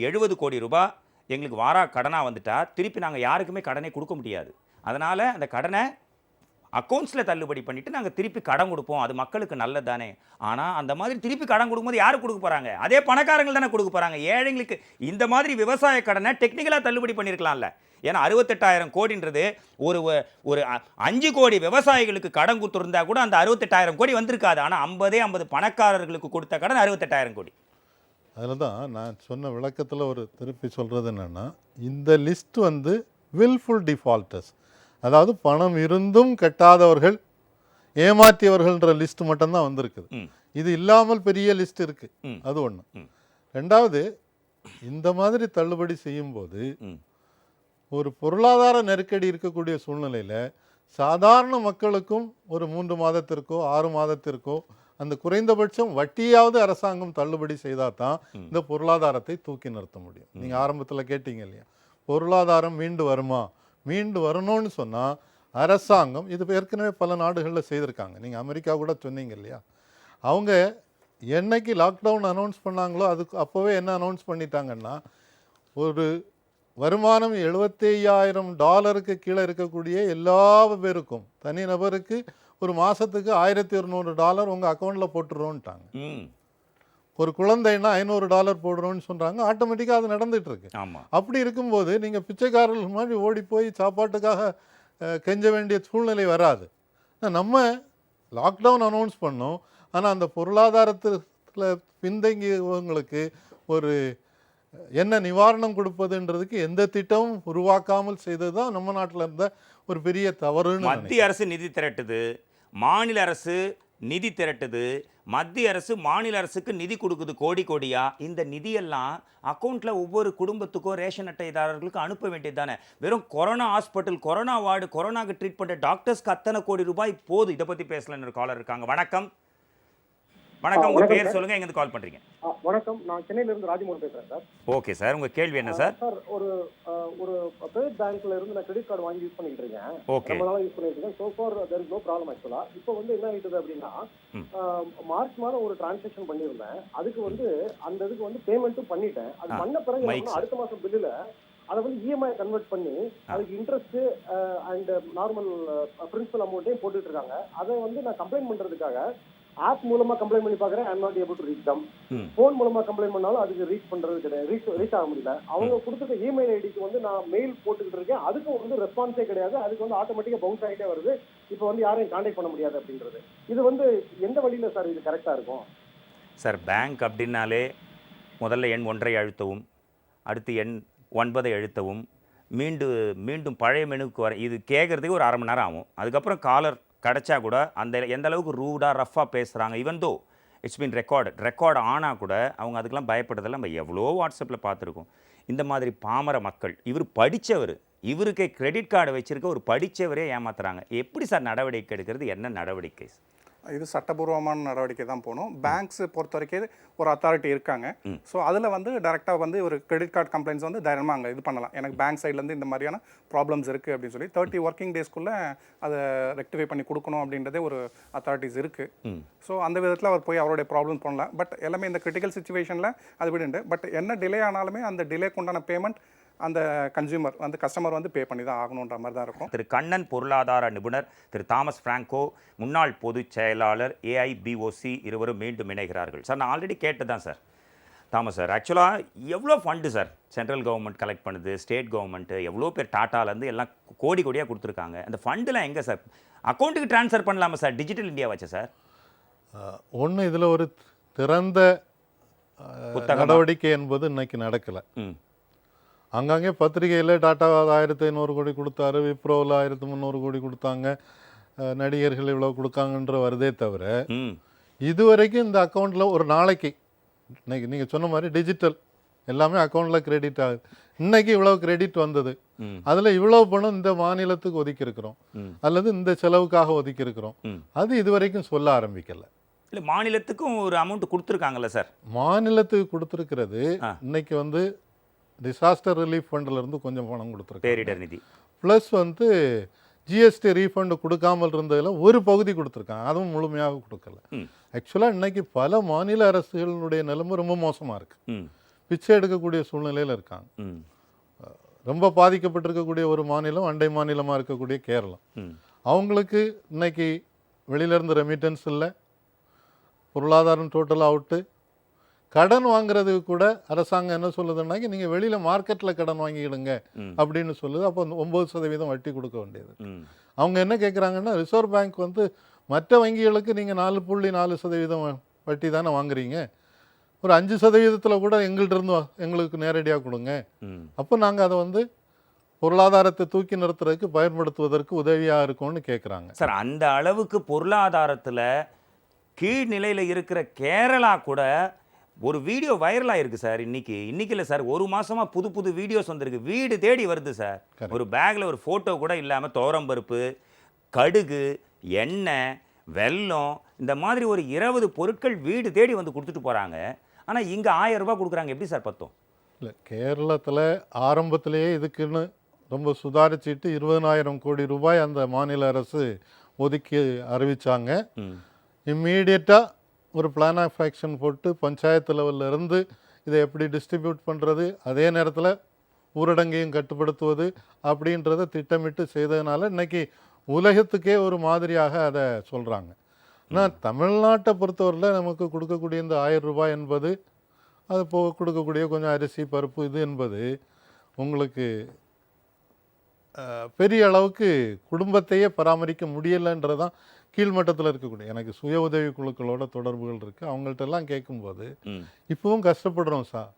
70 கோடி ரூபாய் எங்களுக்கு வாரா கடனாக வந்துட்டா திருப்பி நாங்கள் யாருக்குமே கடனே கொடுக்க முடியாது. அதனால் அந்த கடனை அக்கௌண்ட்ஸில் தள்ளுபடி பண்ணிவிட்டு நாங்கள் திருப்பி கடன் கொடுப்போம், அது மக்களுக்கு நல்லது தானே. ஆனால் அந்த மாதிரி திருப்பி கடன் கொடுக்கும்போது யார் கொடுக்க போகிறாங்க? அதே பணக்காரங்கள் தானே கொடுக்க போகிறாங்க. ஏழைங்களுக்கு இந்த மாதிரி விவசாய கடனை டெக்னிக்கலாக தள்ளுபடி பண்ணியிருக்கலாம்ல. ஏன்னா 68,000 கோடின்றது ஒரு 5 கோடி விவசாயிகளுக்கு கடன் கொடுத்துருந்தா கூட அந்த 68,000 கோடி வந்திருக்காது. ஆனால் 50 பணக்காரர்களுக்கு கொடுத்த கடன் 68,000 கோடி. அதில் தான் நான் சொன்ன விளக்கத்தில் ஒரு திருப்பி சொல்கிறது என்னென்னா, இந்த லிஸ்ட் வந்து வில்ஃபுல் டிஃபால்டர்ஸ், அதாவது பணம் இருந்தும் கட்டாதவர்கள், ஏமாற்றியவர்கள்ன்ற லிஸ்ட் மட்டும்தான் வந்திருக்குது. இது இல்லாமல் பெரிய லிஸ்ட் இருக்குது, அது ஒன்று. ரெண்டாவது, இந்த மாதிரி தள்ளுபடி செய்யும்போது ஒரு பொருளாதார நெருக்கடி இருக்கக்கூடிய சூழ்நிலையில் சாதாரண மக்களுக்கும் ஒரு 3 மாதத்திற்கோ 6 மாதத்திற்கோ அந்த குறைந்தபட்சம் வட்டியாவது அரசாங்கம் தள்ளுபடி செய்தால் தான் இந்த பொருளாதாரத்தை தூக்கி நிறுத்த முடியும். நீங்கள் ஆரம்பத்தில் கேட்டீங்க இல்லையா, பொருளாதாரம் மீண்டு வருமா? மீண்டு வரணும்னு சொன்னால் அரசாங்கம், இது ஏற்கனவே பல நாடுகளில் செய்திருக்காங்க. நீங்கள் அமெரிக்கா கூட சொன்னீங்க இல்லையா, அவங்க என்னைக்கு லாக்டவுன் அனௌன்ஸ் பண்ணாங்களோ அதுக்கு அப்போவே என்ன அனௌன்ஸ் பண்ணிட்டாங்கன்னா, ஒரு வருமானம் $75,000 கீழே இருக்கக்கூடிய எல்லா பேருக்கும், தனிநபருக்கு ஒரு மாதத்துக்கு $1,200 உங்கள் அக்கௌண்ட்டில் போட்டுருவோன்ட்டாங்க. ஒரு குழந்தைன்னா $500 போடுறோன்னு சொல்கிறாங்க. ஆட்டோமேட்டிக்காக அது நடந்துகிட்டு இருக்கு. அப்படி இருக்கும்போது நீங்கள் பிச்சைக்காரர்கள் மாதிரி ஓடி போய் சாப்பாட்டுக்காக கெஞ்ச வேண்டிய சூழ்நிலை வராது. நம்ம லாக்டவுன் அனௌன்ஸ் பண்ணோம், ஆனால் அந்த பொருளாதாரத்தில் பின்தங்கியவங்களுக்கு ஒரு என்ன நிவாரணம் கொடுப்பதுன்றதுக்கு எந்த திட்டமும் உருவாக்காமல் செய்தது தான் நம்ம நாட்டில் இருந்த ஒரு பெரிய தவறுன்னு. மத்திய அரசு நிதி திரட்டுது, மாநில அரசு நிதி திரட்டுது, மத்திய அரசு மாநில அரசுக்கு நிதி கொடுக்குது கோடி கோடியா. இந்த நிதியெல்லாம் அக்கௌண்ட்டில் ஒவ்வொரு குடும்பத்துக்கோ ரேஷன் அட்டைதாரர்களுக்கு அனுப்ப வேண்டியது தானே. வெறும் கொரோனா ஹாஸ்பிட்டல், கொரோனா வார்டு, கொரோனாக்கு ட்ரீட் பண்ணுற டாக்டர்ஸ்க்கு அத்தனை கோடி ரூபாய் போதும். இதை பற்றி பேசலன்னு ஒரு காலர் இருக்காங்க. வணக்கம். வணக்கம், உங்க பேர் சொல்லுங்க, எங்க கால் பண்றீங்க? வணக்கம், நான் சென்னையில இருந்து ராஜமோகன் பேசுறேன் சார். ஓகே சார், உங்க கேள்வி என்ன சார்? சார், ஒரு பிரைவேட் பேங்க்ல இருந்து நான் கிரெடிட் கார்டு வாங்கி யூஸ் பண்ணிட்டு இருக்கேன். ஓகே, ரொம்ப நாளா யூஸ் பண்ணிட்டு இருக்கேன். So far there is no problem actually. இப்போ வந்து என்ன ஆயிடுது அப்படின்னா, மார்ச் மாதம் ஒரு டிரான்சாக்ஷன் பண்ணியிருந்தேன். அதுக்கு வந்து அந்த இதுக்கு வந்து பேமெண்ட்டும் பண்ணிட்டேன். அது பண்ண பிறகு அடுத்த மாசம் பில்லுல அதை வந்து இஎம்ஐ கன்வெர்ட் பண்ணி அதுக்கு இன்ட்ரெஸ்ட் அண்ட் நார்மல் பிரின்சிபல் அமௌண்ட்டையும் போட்டுட்டு இருக்காங்க. அதை வந்து நான் கம்ப்ளைண்ட் பண்றதுக்காக ஆப் மூலமா கம்ப்ளைண்ட் பண்ணி பாக்குறேன், I am not able to reach them. ம். போன் மூலமா கம்ப்ளைண்ட் பண்ணாலும் அதுக்கு ரீச் பண்றது கிடையாது, ரீச் ஆக முடியல. அவங்க கொடுத்துருக்க இமெயில் ஐடிக்கு வந்து நான் மெயில் போட்டுக்கிட்டு இருக்கேன், அதுக்கும் வந்து ரெஸ்பான்ஸே கிடையாது. அதுக்கு வந்து ஆட்டோமேட்டிக்கா பவுன்ஸ் ஆகிட்டே வருது. இப்போ வந்து யாரையும் கான்டாக்ட் பண்ண முடியாது அப்படின்றது. இது வந்து எந்த வழியில சார் இது கரெக்டா இருக்கும்? சார் பேங்க் அப்படின்னாலே முதல்ல எண் 1 அழுத்தவும், அடுத்து எண் 9 அழுத்தவும், மீண்டும் பழைய மெனுக்கு வர இது கேட்குறதுக்கு ஒரு 1/2 மணி நேரம் ஆகும். அதுக்கப்புறம் காலர் கிடச்சா கூட அந்த எந்த அளவுக்கு ரூடாக ரஃப்பாக பேசுகிறாங்க, even though it's been record ஆனால் கூட அவங்க அதுக்கெல்லாம் பயப்படுறதில்ல. நம்ம எவ்வளோ வாட்ஸ்அப்பில் பார்த்துருக்கோம். இந்த மாதிரி பாமர மக்கள், இவர் படித்தவர், இவருக்கே கிரெடிட் கார்டு வச்சுருக்க ஒரு படித்தவரே ஏமாத்துறாங்க. எப்படி சார் நடவடிக்கை எடுக்கிறது? என்ன நடவடிக்கை? இது சட்டபூர்வமான நடவடிக்கை தான் போகணும். பேங்க்ஸ் பொறுத்த வரைக்கும் ஒரு அத்தாரிட்டி இருக்காங்க. ஸோ அதில் வந்து டேரெக்டாக வந்து ஒரு கிரெடிட் கார்டு கம்ப்ளைண்ட்ஸ் வந்து தைரியமாக அங்கே இது பண்ணலாம். எனக்கு பேங்க் சைட்லேருந்து இந்த மாதிரியான ப்ராப்ளம்ஸ் இருக்குது அப்படின்னு சொல்லி 30 ஒர்க்கிங் டேஸ்க்குள்ளே அதை ரெக்டிஃபை பண்ணி கொடுக்கணும் அப்படின்றதே ஒரு அத்தாரிட்டிஸ் இருக்குது. ஸோ அந்த விதத்தில் அவர் போய் அவருடைய ப்ராப்ளம் பண்ணலாம். பட் எல்லாமே இந்த கிரிட்டிக்கல் சுச்சுவேஷனில் அது விடுண்டு. பட் என்ன டிலே ஆனாலுமே அந்த டிலேக்கு உண்டான பேமெண்ட் அந்த கன்சியூமர் வந்து கஸ்டமர் வந்து பே பண்ணி தான் ஆகணுன்ற மாதிரி தான் இருக்கும். திரு கண்ணன் பொருளாதார நிபுணர், திரு தாமஸ் பிராங்கோ முன்னாள் பொதுச் செயலாளர், AIBOC இருவரும் மீண்டும் இணைகிறார்கள். சார் நான் ஆல்ரெடி கேட்டு தான் சார். தாமஸ் சார், ஆக்சுவலாக எவ்வளோ fund sir central government collect பண்ணுது, ஸ்டேட் கவர்மெண்ட்டு எவ்வளோ பேர் டாட்டாலேருந்து எல்லாம் கோடியாக கொடுத்துருக்காங்க. அந்த ஃபண்டுலாம் எங்கே சார் அக்கௌண்ட்டுக்கு ட்ரான்ஸ்ஃபர் பண்ணலாமா சார்? டிஜிட்டல் இந்தியா வச்ச சார் ஒன்று இதில் ஒரு திறந்த நடவடிக்கை என்பது இன்னைக்கு நடக்கலை. அங்கங்கே பத்திரிகையில் டாட்டா 1500 கோடி கொடுத்தாரு, விப்ரோவில் 1300 கோடி கொடுத்தாங்க, நடிகர்கள் இவ்வளோ கொடுக்காங்கன்ற வருதே தவிர இதுவரைக்கும் இந்த அக்கௌண்ட்டில் ஒரு நாளைக்கு இன்னைக்கு நீங்கள் சொன்ன மாதிரி டிஜிட்டல் எல்லாமே அக்கௌண்ட்டில் கிரெடிட் ஆகுது. இன்னைக்கு இவ்வளோ கிரெடிட் வந்தது, அதில் இவ்வளோ பணம் இந்த மாநிலத்துக்கு ஒதுக்கி இருக்கிறோம் அல்லது இந்த செலவுக்காக ஒதுக்கி இருக்கிறோம், அது இதுவரைக்கும் சொல்ல ஆரம்பிக்கலை. இல்லை மாநிலத்துக்கும் ஒரு அமௌண்ட் கொடுத்துருக்காங்கல்ல சார்? மாநிலத்துக்கு கொடுத்துருக்கிறது இன்னைக்கு வந்து டிசாஸ்டர் ரிலீஃப் ஃபண்டிலிருந்து கொஞ்சம் பணம் கொடுத்துருக்கு, பேரிடர் நிதி. ப்ளஸ் வந்து ஜிஎஸ்டி ரீஃபண்டு கொடுக்காமல் இருந்ததில் ஒரு பகுதி கொடுத்துருக்காங்க, அதுவும் முழுமையாக கொடுக்கல. ஆக்சுவலாக இன்னைக்கு பல மாநில அரசுகளுடைய நிலைமை ரொம்ப மோசமாக இருக்குது, பிச்சை எடுக்கக்கூடிய சூழ்நிலையில் இருக்காங்க. ரொம்ப பாதிக்கப்பட்டிருக்கக்கூடிய ஒரு மாநிலம் அண்டை மாநிலமாக இருக்கக்கூடிய கேரளம். அவங்களுக்கு இன்னைக்கு வெளியிலேருந்து ரெமிட்டன்ஸ் இல்லை, பொருளாதாரம் டோட்டலாக அவுட்டு. கடன் வாங்குறதுக்கு கூட அரசாங்கம் என்ன சொல்லுதுன்னாக்கி நீங்கள் வெளியில் மார்க்கெட்டில் கடன் வாங்கிடுங்க அப்படின்னு சொல்லுது. அப்போ 9% வட்டி கொடுக்க வேண்டியது. அவங்க என்ன கேட்குறாங்கன்னா, ரிசர்வ் பேங்க் வந்து மற்ற வங்கிகளுக்கு நீங்கள் 4.4% வட்டி தானே வாங்குறீங்க, ஒரு 5% கூட எங்கள்கிட்ட இருந்து எங்களுக்கு நேரடியாக கொடுங்க, அப்போ நாங்கள் அதை வந்து பொருளாதாரத்தை தூக்கி நிறுத்துறதுக்கு பயன்படுத்துவதற்கு உதவியாக இருக்கும்னு கேட்குறாங்க. சார் அந்த அளவுக்கு பொருளாதாரத்தில் கீழ்நிலையில் இருக்கிற கேரளா கூட ஒரு வீடியோ வைரலாக இருக்குது சார். இன்னைக்கு இல்லை சார், ஒரு மாதமாக புது வீடியோஸ் வந்திருக்கு, வீடு தேடி வருது சார். ஒரு பேக்கில் ஒரு ஃபோட்டோ கூட இல்லாமல் துவரம்பருப்பு, கடுகு, எண்ணெய், வெல்லம், இந்த மாதிரி ஒரு 20 பொருட்கள் வீடு தேடி வந்து கொடுத்துட்டு போகிறாங்க. ஆனால் இங்கே 1000 ரூபாய் கொடுக்குறாங்க. எப்படி சார் பத்தும்? இல்லை, கேரளத்தில் ஆரம்பத்திலேயே இதுக்குன்னு ரொம்ப சுதாரிச்சுட்டு 20,000 கோடி ரூபாய் அந்த மாநில அரசு ஒதுக்கி அறிவித்தாங்க. இம்மீடியட்டாக ஒரு பிளான் ஆஃப் ஆக்ஷன் போட்டு பஞ்சாயத்து லெவலில் இருந்து இதை எப்படி டிஸ்ட்ரிபியூட் பண்ணுறது, அதே நேரத்தில் ஊரடங்கையும் கட்டுப்படுத்துவது அப்படின்றத திட்டமிட்டு செய்ததுனால இன்னைக்கு உலகத்துக்கே ஒரு மாதிரியாக அதை சொல்கிறாங்க. ஆனால் தமிழ்நாட்டை பொறுத்தவரையில் நமக்கு கொடுக்கக்கூடிய இந்த 1000 ரூபாய் என்பது, அது போக கொடுக்கக்கூடிய கொஞ்சம் அரிசி பருப்பு இது என்பது உங்களுக்கு பெரிய அளவுக்கு குடும்பத்தையே பராமரிக்க முடியலைன்றதான் கீழ்மட்டத்தில் இருக்கக்கூடிய. எனக்கு சுய உதவி குழுக்களோட தொடர்புகள் இருக்குது, அவங்கள்ட்டெல்லாம் கேட்கும்போது இப்பவும் கஷ்டப்படுறோம் சார்,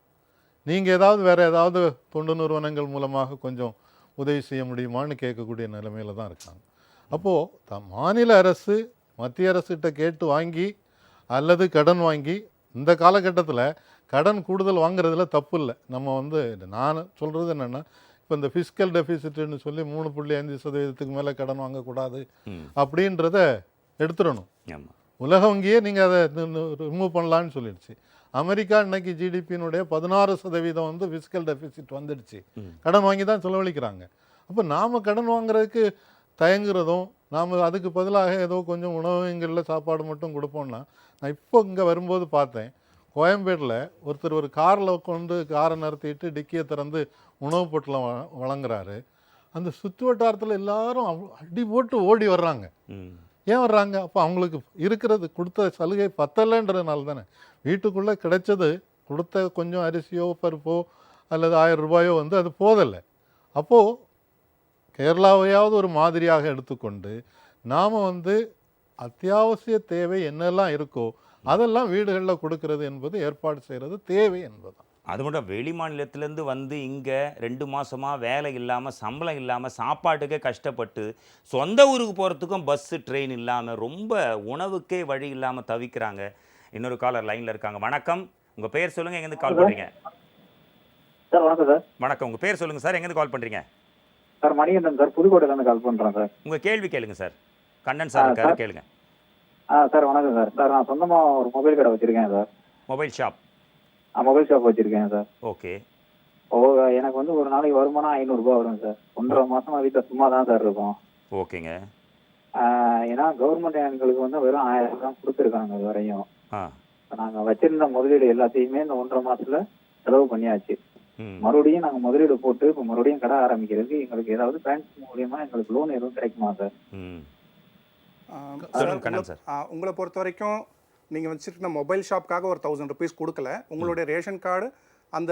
நீங்கள் ஏதாவது வேறு ஏதாவது தொண்டு நிறுவனங்கள் மூலமாக கொஞ்சம் உதவி செய்ய முடியுமான்னு கேட்கக்கூடிய நிலைமையில தான் இருக்காங்க. அப்போது மாநில அரசு மத்திய அரசுகிட்ட கேட்டு வாங்கி அல்லது கடன் வாங்கி, இந்த காலகட்டத்தில் கடன் கூடுதல் வாங்குறதுல தப்பு இல்லை. நம்ம வந்து நான் சொல்கிறது என்னென்னா, இப்போ இந்த ஃபிஸ்கல் டெபிசிட்னு சொல்லி 3.5% மேலே கடன் வாங்கக்கூடாது அப்படின்றத எடுத்துடணும். உலக வங்கியே நீங்கள் அதை ரிமூவ் பண்ணலான்னு சொல்லிடுச்சு. அமெரிக்கா இன்னைக்கு ஜிடிபியினுடைய 16% வந்து ஃபிஸ்கல் டெபிசிட் வந்துடுச்சு, கடன் வாங்கி தான் செலவழிக்கிறாங்க. அப்போ நாம் கடன் வாங்குறதுக்கு தயங்குறதும், நாம் அதுக்கு பதிலாக ஏதோ கொஞ்சம் உணவகங்களில் சாப்பாடு மட்டும் கொடுப்போம்னா, நான் இப்போ இங்கே வரும்போது பார்த்தேன், கோயம்பேட்டில் ஒருத்தர் ஒரு காரில் கொண்டு காரை நிறுத்திட்டு டிக்கியை திறந்து உணவு பொட்டலம் வழங்குறாரு. அந்த சுற்று வட்டாரத்தில் எல்லாரும் அடி போட்டு ஓடி வர்றாங்க. ஏன் வர்றாங்க? அப்போ அவங்களுக்கு இருக்கிறது கொடுத்த சலுகை பத்தலைன்றதுனால தானே. வீட்டுக்குள்ளே கிடைச்சது கொடுத்த கொஞ்சம் அரிசியோ பருப்போ அல்லது 1000 ரூபாயோ வந்து அது போதலை. அப்போது கேரளாவையாவது ஒரு மாதிரியாக எடுத்துக்கொண்டு நாம் வந்து அத்தியாவசிய தேவை என்னெல்லாம் இருக்கோ அதெல்லாம் வீடுகளில் கொடுக்கறது என்பது, ஏற்பாடு செய்கிறது தேவை என்பது. அது மட்டும் வெளி மாநிலத்திலேருந்து வந்து இங்கே 2 மாதமாக வேலை இல்லாமல், சம்பளம் இல்லாமல், சாப்பாட்டுக்கே கஷ்டப்பட்டு, சொந்த ஊருக்கு போகிறதுக்கும் பஸ்ஸு ட்ரெயின் இல்லாமல், ரொம்ப உணவுக்கே வழி இல்லாமல் தவிக்கிறாங்க. இன்னொரு காலர் லைனில் இருக்காங்க. வணக்கம், உங்கள் பேர் சொல்லுங்கள், எங்கேருந்து கால் பண்ணுறீங்க? சார் வணக்கம் சார். வணக்கம், உங்கள் பேர் சொல்லுங்கள் சார், எங்கேருந்து கால் பண்ணுறீங்க? சார் மணிகண்டன் சார், புதுக்கோட்டையிலேருந்து கால் பண்ணுறேன் சார். உங்கள் கேள்வி கேளுங்க சார். கண்ணன் சார் இருக்காரு, கேளுங்க. சார் வணக்கம் சார். சார் நான் சொந்தமாக ஒரு மொபைல் கடை வச்சுருக்கேன் sir. Mobile shop? Mobile shop வச்சுருக்கேன் சார். ஓகே. எனக்கு வந்து ஒரு நாளைக்கு வருமானம் 500 ரூபாய் வரும் சார். 1.5 மாசமா வீட்டில் சும்மா தான் சார் இருக்கும். ஓகேங்க. ஏன்னா கவர்மெண்ட் எங்களுக்கு வந்து வெறும் 1000 ரூபாய் கொடுத்துருக்காங்க இது வரையும். ஆ. நாங்கள் வச்சிருந்த முதலீடு எல்லாத்தையுமே இந்த 1.5 மாசத்துல செலவு பண்ணியாச்சு. மறுபடியும் நாங்கள் முதலீடு போட்டு இப்போ மறுபடியும் கடை ஆரம்பிக்கிறதுக்கு எங்களுக்கு ஏதாவது பேங்க் மூலியமா எங்களுக்கு லோன் எதுவும் கிடைக்குமா சார்? உங்களை பொறுத்த வரைக்கும் நீங்கள் வச்சுருக்க மொபைல் ஷாப்புக்காக ஒரு 1000 ருபீஸ் கொடுக்கல. உங்களுடைய ரேஷன் கார்டு அந்த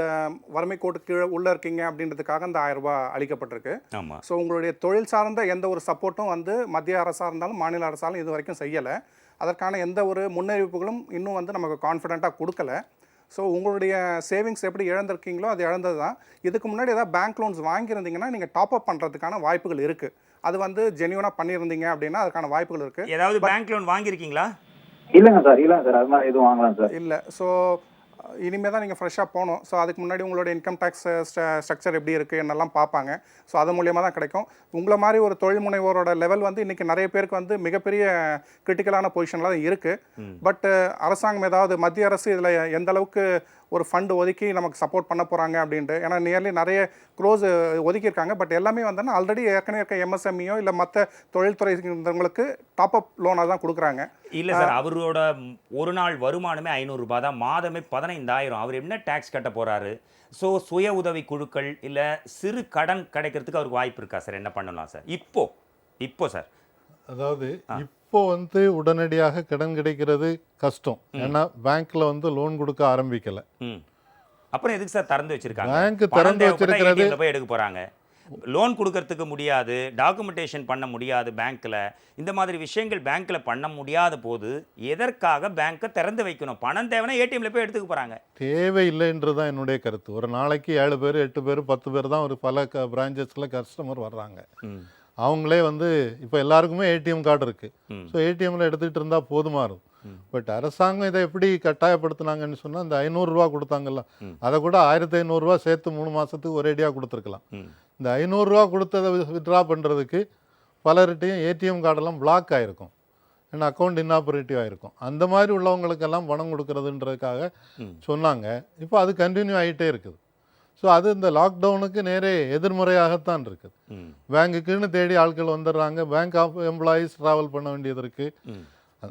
வறுமை கோட்டு கீழே உள்ளே இருக்கீங்க அப்படின்றதுக்காக அந்த 1000 ரூபாய் அளிக்கப்பட்டிருக்கு. ஸோ உங்களுடைய தொழில் சார்ந்த எந்த ஒரு சப்போர்ட்டும் வந்து மத்திய அரசாக இருந்தாலும் மாநில அரசாலும் இது வரைக்கும் செய்யலை. அதற்கான எந்த ஒரு முன்னறிவிப்புகளும் இன்னும் வந்து நமக்கு கான்ஃபிடென்ட்டாக கொடுக்கல. ஸோ உங்களுடைய சேவிங்ஸ் எப்படி இழந்திருக்கீங்களோ அது இழந்தது தான். இதுக்கு முன்னாடி ஏதாவது பேங்க் லோன்ஸ் வாங்கியிருந்தீங்கன்னா நீங்கள் டாப் அப் பண்ணுறதுக்கான வாய்ப்புகள் இருக்குது. அது வந்து ஜென்யூனாக பண்ணியிருந்தீங்க அப்படின்னா அதுக்கான வாய்ப்புகள் இருக்குது. ஏதாவது பேங்க் லோன் வாங்கியிருக்கீங்களா? இல்லைங்க சார் அது மாதிரி எதுவும் வாங்கலாம் சார். இல்லை. ஸோ இனிமேல் தான் நீங்கள் ஃப்ரெஷ்ஷாக போகணும். ஸோ அதுக்கு முன்னாடி உங்களோட இன்கம் டேக்ஸ் ஸ்ட்ரக்சர் எப்படி இருக்குது என்னெல்லாம் பார்ப்பாங்க. ஸோ அது மூலியமாக தான் கிடைக்கும். உங்களை மாதிரி ஒரு தொழில் முனைவோரோட லெவல் வந்து இன்றைக்கி நிறைய பேருக்கு வந்து மிகப்பெரிய கிரிட்டிக்கலான பொசிஷனில் தான் இருக்குது. பட் அரசாங்கம் ஏதாவது மத்திய அரசு இதில் எந்த அளவுக்கு ஒரு ஃபண்டு ஒதுக்கி நமக்கு சப்போர்ட் பண்ண போகிறாங்க அப்படின்ட்டு, ஏன்னா நியர்லி நிறைய க்ரோஸ் ஒதுக்கியிருக்காங்க. பட் எல்லாமே வந்தோன்னா ஆல்ரெடி ஏற்கனவே இருக்க எம்எஸ்எம்இயோ இல்லை மற்ற தொழில்துறைங்களுக்கு டாப் அப் லோனாக தான் கொடுக்குறாங்க. இல்லை சார், அவரோட ஒரு நாள் வருமானமே 500 ரூபாய் தான், மாதமே 15,000. அவர் என்ன டேக்ஸ் கட்ட போகிறாரு? ஸோ சுய உதவி குழுக்கள் இல்லை சிறு கடன் கிடைக்கிறதுக்கு அவருக்கு வாய்ப்பு இருக்கா சார்? என்ன பண்ணலாம் சார் இப்போ சார்? அதாவது இப்போ வந்து உடனடியாக கடன் கிடைக்கிறது கஷ்டம். ஏன்னா பேங்க்ல வந்து லோன் கொடுக்க ஆரம்பிக்கல. அப்புறம் எதுக்கு சார் திறந்து வச்சிருக்காங்க? பேங்க் திறந்து வச்சிருக்கிறது போய் எடுக்க போறாங்க. லோன் கொடுக்கறதுக்கு முடியாது, டாக்குமெண்டேஷன் பண்ண முடியாது பேங்க்ல. இந்த மாதிரி விஷயங்கள் பேங்க்ல பண்ண முடியாத போது எதற்காக பேங்கை திறந்து வைக்கணும்? பணம் தேவைன்னா ஏடிஎம்ல போய் எடுத்துக்க போறாங்க. தேவையில்லைன்றது தான் என்னுடைய கருத்து. ஒரு நாளைக்கு 7 பேர் 8 பேர் 10 பேர் தான் ஒரு பல பிரான்ச்சஸ்ல கஸ்டமர் வர்றாங்க. அவங்களே வந்து இப்போ எல்லாருக்குமே ஏடிஎம் கார்டு இருக்கு. ஸோ ஏடிஎம்ல எடுத்துகிட்டு இருந்தா போதுமா இருக்கும். பட் அரசாங்கம் இதை எப்படி கட்டாயப்படுத்தினாங்கன்னு சொன்னால், இந்த 500 ரூபா கொடுத்தாங்கல்ல, அதை கூட 1500 ரூபா சேர்த்து 3 மாதத்துக்கு ஒரேடியாக கொடுத்துருக்கலாம். இந்த 500 ரூபா கொடுத்ததை வித்ட்ரா பண்ணுறதுக்கு பலர்கிட்டையும் ஏடிஎம் கார்டெல்லாம் பிளாக் ஆகிருக்கும், ஏன்னா அக்கௌண்ட் இன்னாபரேட்டிவ் ஆகிருக்கும். அந்த மாதிரி உள்ளவங்களுக்கெல்லாம் பணம் கொடுக்கறதுன்றதுக்காக சொன்னாங்க. இப்போ அது கண்டினியூ ஆகிட்டே இருக்குது. ஸோ அது இந்த லாக்டவுனுக்கு நேரே எதிர்மறையாகத்தான் இருக்குது. பேங்குக்குன்னு தேடி ஆட்கள் வந்துடுறாங்க, பேங்க் எம்ப்ளாயீஸ் ட்ராவல் பண்ண வேண்டியது இருக்குது.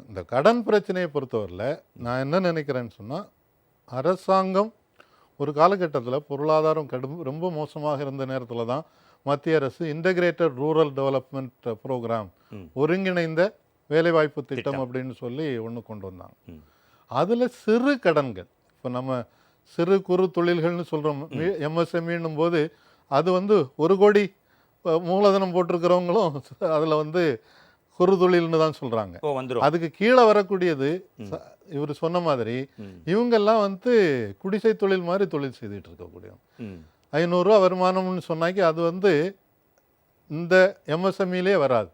இந்த கடன் பிரச்சனையை பொறுத்தவரையில் நான் என்ன நினைக்கிறேன்னு சொன்னால், அரசாங்கம் ஒரு காலகட்டத்தில் பொருளாதாரம் ரொம்ப மோசமாக இருந்த நேரத்தில் தான் மத்திய அரசு இன்டகிரேட்டட் ரூரல் டெவலப்மெண்ட் ப்ரோக்ராம், ஒருங்கிணைந்த வேலைவாய்ப்பு திட்டம் அப்படின்னு சொல்லி ஒன்று கொண்டு வந்தாங்க. அதில் சிறு கடன்கள், இப்போ நம்ம சிறு குறு தொழில்கள்னு சொல்கிறோம், எம்எஸ்எம்இன்னும் போது அது வந்து 1 கோடி மூலதனம் போட்டிருக்கிறவங்களும் அதில் வந்து குறு தொழில்னு தான் சொல்கிறாங்க. அதுக்கு கீழே வரக்கூடியது இவர் சொன்ன மாதிரி இவங்கெல்லாம் வந்து குடிசை தொழில் மாதிரி தொழில் செய்துட்டு இருக்கக்கூடிய 500 ரூபா வருமானம்னு சொன்னாக்கி அது வந்து இந்த எம்எஸ்எம்இலே வராது.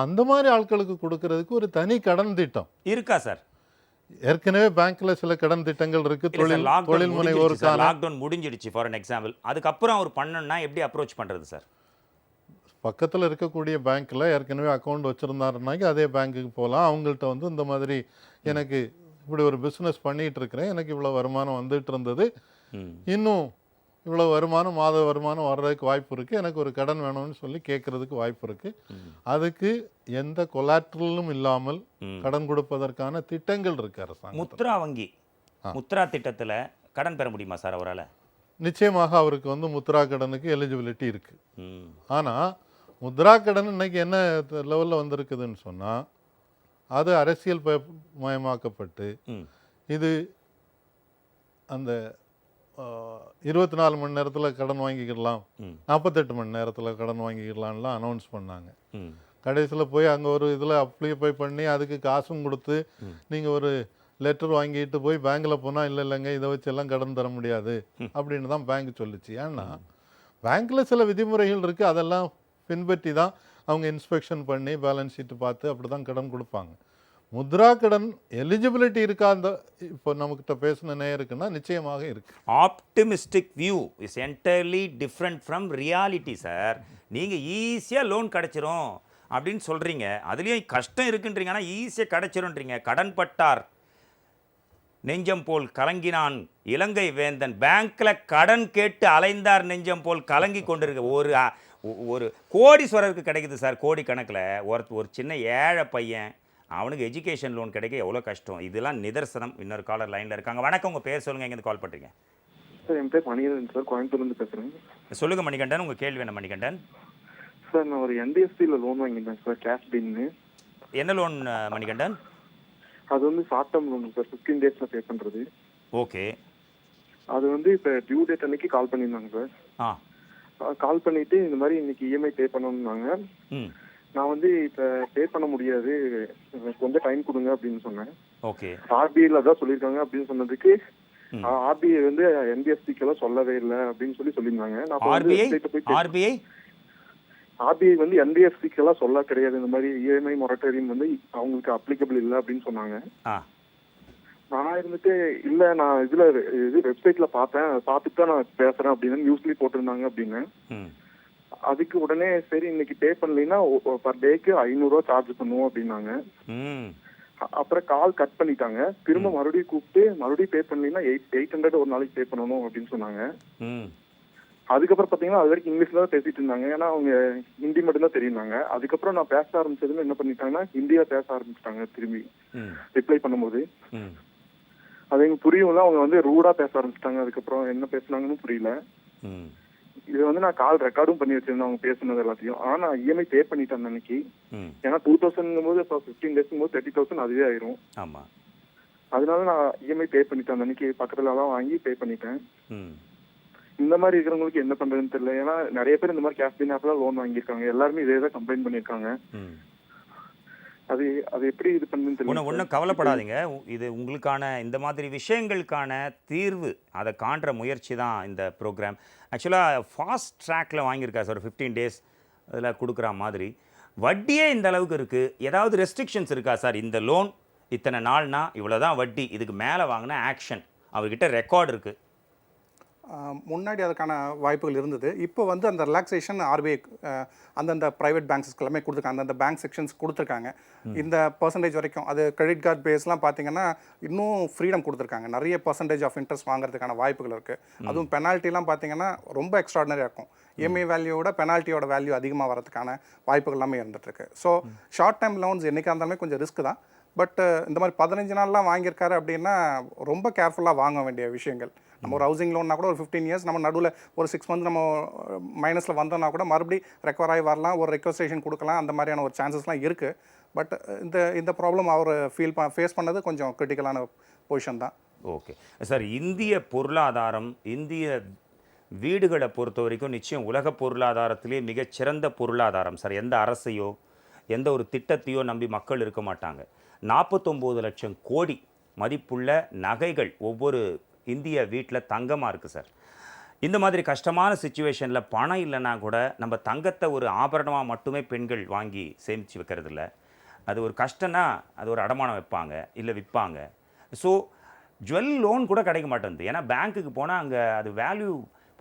அந்த மாதிரி ஆட்களுக்கு கொடுக்கறதுக்கு ஒரு தனி கடன் திட்டம் இருக்கா சார்? ஏற்கனவே பேங்க்ல சில கடன் திட்டங்கள் இருக்கு. தொழில் முனைவோருக்கான லாக்டவுன் முடிஞ்சிடுச்சு ஃபார் எக்ஸாம்பிள். அதுக்கப்புறம் அவர் பண்ணணும்னா எப்படி அப்ரோச் பண்றது சார்? பக்கத்தில் இருக்கக்கூடிய பேங்க்கில் ஏற்கனவே அக்கௌண்ட் வச்சுருந்தாருனாக்கி அதே பேங்க்குக்கு போகலாம். அவங்கள்ட்ட வந்து இந்த மாதிரி எனக்கு இப்படி ஒரு பிஸ்னஸ் பண்ணிகிட்டு இருக்கிறேன், எனக்கு இவ்வளோ வருமானம் வந்துட்டு இருந்தது, இன்னும் இவ்வளோ வருமானம் மாத வருமானம் வர்றதுக்கு வாய்ப்பு இருக்குது, எனக்கு ஒரு கடன் வேணும்னு சொல்லி கேட்குறதுக்கு வாய்ப்பு இருக்குது. அதுக்கு எந்த கொலாட்ரலும் இல்லாமல் கடன் கொடுப்பதற்கான திட்டங்கள் இருக்குது அரசாங்கம். முத்ரா வங்கி முத்ரா திட்டத்தில் கடன் பெற முடியுமா சார் அவரால்? நிச்சயமாக அவருக்கு வந்து முத்ரா கடனுக்கு எலிஜிபிலிட்டி இருக்குது. ஆனால் முத்ரா கடன் இன்னைக்கு என்ன லெவலில் வந்திருக்குதுன்னு சொன்னால், அது அரசியல் மயமாக்கப்பட்டு ம் இது அந்த 24 மணி நேரத்தில் கடன் வாங்கிக்கிடலாம், ம் 48 மணி நேரத்தில் கடன் வாங்கிக்கிடலாம்லாம் அனௌன்ஸ் பண்ணாங்க. ம் கடைசியில் போய் அங்கே ஒரு இதில் அப்ளை பண்ணி அதுக்கு காசும் கொடுத்து நீங்கள் ஒரு லெட்டர் வாங்கிட்டு போய் பேங்க்கில் போனால் இல்லைங்க இதை வச்செல்லாம் கடன் தர முடியாது அப்படின்னு தான் பேங்க் சொல்லிச்சு. ஏன்னா பேங்க்கில் சில விதிமுறைகள் இருக்குது, அதெல்லாம் பின்பற்றி தான் அவங்க இன்ஸ்பெக்ஷன் பண்ணி பேலன்ஸ் ஷீட்டு பார்த்து அப்படி தான் கடன் கொடுப்பாங்க. முத்ரா கடன் எலிஜிபிலிட்டி இருக்கா அந்த இப்போ நம்மக்கிட்ட பேசின நேருக்குன்னா நிச்சயமாக இருக்கு. Optimistic view is entirely different from reality sir. நீங்கள் ஈஸியாக லோன் கிடச்சிரும் அப்படின்னு சொல்கிறீங்க, அதுலேயும் கஷ்டம் இருக்குன்றீங்க, ஆனால் ஈஸியாக கிடச்சிருன்றீங்க. கடன் பட்டார் நெஞ்சம் போல் கலங்கினான் இலங்கை வேந்தன், பேங்க்கில் கடன் கேட்டு அலைந்தார் நெஞ்சம் போல் கலங்கி கொண்டிருக்க ஒரு கோடீஸ்வரருக்கு கிடைக்குது சார் கோடி கணக்கில். ஒரு சின்ன ஏழை பையன் அவனுக்கு எஜுகேஷன் லோன் கிடைக்க எவ்வளோ கஷ்டம். இதெல்லாம் நிதர்சனம். இன்னொரு காலர் லைனில் இருக்காங்க. வணக்கம், உங்கள் பேர் சொல்லுங்கள், எங்கேருந்து கால் பண்ணுறீங்க? சார் என் பேர் மணிகண்டன் சார், கோயம்புத்தூர்லேருந்து பேசுகிறேன். சொல்லுங்கள் மணிகண்டன், உங்கள் கேள்வி என்ன மணிகண்டன்? சார் நான் ஒரு NBFCயில் லோன் வாங்கியிருந்தேன் சார், கேஷ் பின்னு. என்ன லோன் மணிகண்டன்? அது வந்து ஷார்ட் டேர்ம் லோன் சார், 15 டேஸில் பே பண்ணுறது. ஓகே. அது வந்து இப்போ டியூ டேட் அன்னைக்கு கால் பண்ணியிருந்தாங்க சார். கால் பண்ணிவிட்டு இந்த மாதிரி இன்னைக்கு EMI பே பண்ணணுன்னாங்க. நான் வந்து இப்போ பே பண்ண முடியாது, எனக்கு கொஞ்சம் டைம் கொடுங்க அப்படின்னு சொன்னேன். ஓகே. RBIல தான் சொல்லியிருக்காங்க அப்படின்னு சொன்னதுக்கு RBI வந்து NBFCக்கெல்லாம் சொல்லவே இல்லை அப்படின்னு சொல்லியிருந்தாங்க. நான் RBI வந்து NBFCக்கெல்லாம் சொல்ல கிடையாது, இந்த மாதிரி EMI மொரட்டோரியம் வந்து அவங்களுக்கு அப்ளிகபிள் இல்லை அப்படின்னு சொன்னாங்க. நான் இருந்துட்டு இல்லை நான் இது வெப்சைட்ல பார்த்துட்டு தான் நான் பேசுறேன் அப்படின்னு நியூஸ்லயே போட்டிருந்தாங்க அப்படின்னு. அதுக்கு உடனே சரி இன்னைக்கு பே பண்ணலைன்னா பர் டேக்கு 500 ரூபா சார்ஜ் பண்ணுவோம் அப்படின்னாங்க. அப்புறம் கால் கட் பண்ணிட்டாங்க. திரும்ப மறுபடியும் கூப்பிட்டு மறுபடியும் பே பண்ணலைன்னா 800 ஒரு நாளைக்கு பே பண்ணணும் அப்படின்னு சொன்னாங்க. அதுக்கப்புறம் பாத்தீங்கன்னா அது வரைக்கும் இங்கிலீஷ்ல தான் பேசிட்டு இருந்தாங்க, ஏன்னா அவங்க ஹிந்தி மட்டும் தான் தெரியுந்தாங்க. அதுக்கப்புறம் நான் பேச ஆரம்பிச்சதுன்னு என்ன பண்ணிட்டாங்கன்னா ஹிந்தியா பேச ஆரம்பிச்சிட்டாங்க. திரும்பி ரிப்ளை பண்ணும்போது அது எங்களுக்கு புரியும்ல, அவங்க வந்து ரூடா பேச ஆரம்பிச்சிட்டாங்க. அதுக்கப்புறம் என்ன பேசுனாங்கன்னு புரியல. இது வந்து நான் கால் ரெக்கார்டும் பண்ணி வச்சிருந்தேன் அவங்க பேசுனது எல்லாத்தையும். ஆனா நான் EMI பே பண்ணிட்டேன் அன்னைக்கு. ஏன்னா 2000 போது இப்போ 15 டேஸ்க்கும் போது 30,000 அதுவே ஆயிரும். ஆமா, அதனால நான் EMI பே பண்ணிட்டேன் அன்னைக்கு. பக்கத்துல எல்லாம் வாங்கி பே பண்ணிட்டேன். இந்த மாதிரி இருக்கிறவங்களுக்கு என்ன பண்றதுன்னு தெரியல. ஏன்னா நிறைய பேர் இந்த மாதிரி கேஷ் பின் ஆப்ல லோன் வாங்கியிருக்காங்க, எல்லாருமே இதே தான் கம்ப்ளைண்ட் பண்ணியிருக்காங்க. அது எப்படி இது பண்ணுன்னு தெரியல. ஒன்றும் கவலைப்படாதீங்க, இது உங்களுக்கான இந்த மாதிரி விஷயங்களுக்கான தீர்வு அதை காண்ற முயற்சி தான் இந்த ப்ரோக்ராம். ஆக்சுவலாக ஃபாஸ்ட் ட்ராக்கில் வாங்கியிருக்கா சார், ஒரு 15 டேஸ் அதில் கொடுக்குற மாதிரி. வட்டியே இந்த அளவுக்கு இருக்குது, ஏதாவது ரெஸ்ட்ரிக்ஷன்ஸ் இருக்கா சார்? இந்த லோன் இத்தனை நாள்னா இவ்வளோ தான் வட்டி, இதுக்கு மேலே வாங்கினா ஆக்ஷன், அவர்கிட்ட ரெக்கார்டு இருக்குது. முன்னாடி அதுக்கான வாய்ப்புகள் இருந்தது. இப்போ வந்து அந்த ரிலாக்ஸேஷன் RBI அந்தந்த ப்ரைவேட் பேங்க்ஸ்க்கு எல்லாமே கொடுத்துருக்காங்க, அந்தந்த பேங்க் செக்ஷன்ஸ் கொடுத்துருக்காங்க. இந்த பர்சன்டேஜ் வரைக்கும் அது கிரெடிட் கார்டு பேஸ்லாம் பார்த்தீங்கன்னா இன்னும் ஃப்ரீடம் கொடுத்துருக்காங்க. நிறைய பர்சன்டேஜ் ஆஃப் இன்ட்ரெஸ்ட் வாங்குறதுக்கான வாய்ப்புகள் இருக்குது. அதுவும் பெனால்ட்டிலாம் பார்த்தீங்கன்னா ரொம்ப எக்ஸ்ட்ராடனரியாக இருக்கும். EMI வேல்யூவோட பெனால்ட்டியோட வேல்யூ அதிகமாக வரதுக்கான வாய்ப்புகள் எல்லாமே இருந்துகிட்ருக்கு. ஸோ ஷார்ட் டைம் லோன்ஸ் என்றைக்காக இருந்தாலுமே கொஞ்சம் ரிஸ்க் தான். பட் இந்த மாதிரி 15 நாள்லாம் வாங்கியிருக்காரு அப்படின்னா ரொம்ப கேர்ஃபுல்லாக வாங்க வேண்டிய விஷயங்கள். நம்ம ஒரு ஹவுசிங் லோன்னா கூட ஒரு 15 இயர்ஸ் நம்ம நடுவில் ஒரு 6 மந்த் நம்ம மைனஸில் வந்தோம்னா கூட மறுபடியும் ரெக்கவர் ஆகி வரலாம், ஒரு ரெக்வஸ்டேஷன் கொடுக்கலாம், அந்த மாதிரியான ஒரு சான்சஸ்லாம் இருக்குது. பட் இந்த ப்ராப்ளம் அவர் ஃபேஸ் பண்ணது கொஞ்சம் கிரிட்டிக்கலான பொசிஷன் தான். ஓகே சார், இந்திய பொருளாதாரம், இந்திய வீடுகளை பொறுத்த வரைக்கும் நிச்சயம் உலக பொருளாதாரத்திலே மிகச்சிறந்த பொருளாதாரம் சார். எந்த அரசையோ எந்த ஒரு திட்டத்தையோ நம்பி மக்கள் இருக்க மாட்டாங்க. 49 லட்சம் கோடி மதிப்புள்ள நகைகள் ஒவ்வொரு இந்திய வீட்டில் தங்கமாக இருக்குது சார். இந்த மாதிரி கஷ்டமான சுச்சுவேஷனில் பணம் இல்லைன்னா கூட நம்ம தங்கத்தை ஒரு ஆபரணமாக மட்டுமே பெண்கள் வாங்கி சேமித்து வைக்கிறதில்ல. அது ஒரு கஷ்டம்னா அது ஒரு அடமானம் வைப்பாங்க, இல்லை விற்பாங்க. ஸோ ஜுவல் லோன் கூட கிடைக்க மாட்டேங்குது. ஏன்னா பேங்க்குக்கு போனால் அங்கே அது வேல்யூ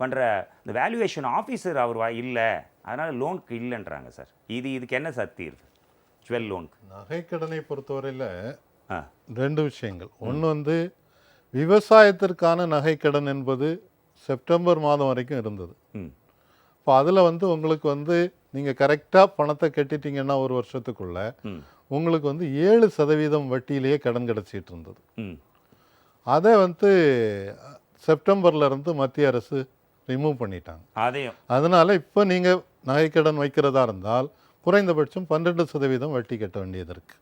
பண்ணுற இந்த வேல்யூவேஷன் ஆஃபீஸர் அவர் இல்லை, அதனால் லோனுக்கு இல்லைன்றாங்க சார். இதுக்கு என்ன சார் தீர்வு ஜுவல் லோனுக்கு? நகைக்கடனை பொறுத்தவரையில் 2 விஷயங்கள். ஒன்று வந்து விவசாயத்திற்கான நகைக்கடன் என்பது செப்டம்பர் மாதம் வரைக்கும் இருந்தது. இப்போ அதில் வந்து உங்களுக்கு வந்து நீங்கள் கரெக்டாக பணத்தை கட்டிட்டீங்கன்னா ஒரு வருஷத்துக்குள்ள உங்களுக்கு வந்து 7% வட்டியிலேயே கடன் கிடச்சிட்டு இருந்தது. அதை வந்து செப்டம்பர்லேருந்து மத்திய அரசு ரிமூவ் பண்ணிட்டாங்க. அதனால் இப்போ நீங்கள் நகைக்கடன் வைக்கிறதா இருந்தால் குறைந்தபட்சம் 12% வட்டி கட்ட வேண்டியது இருக்குது.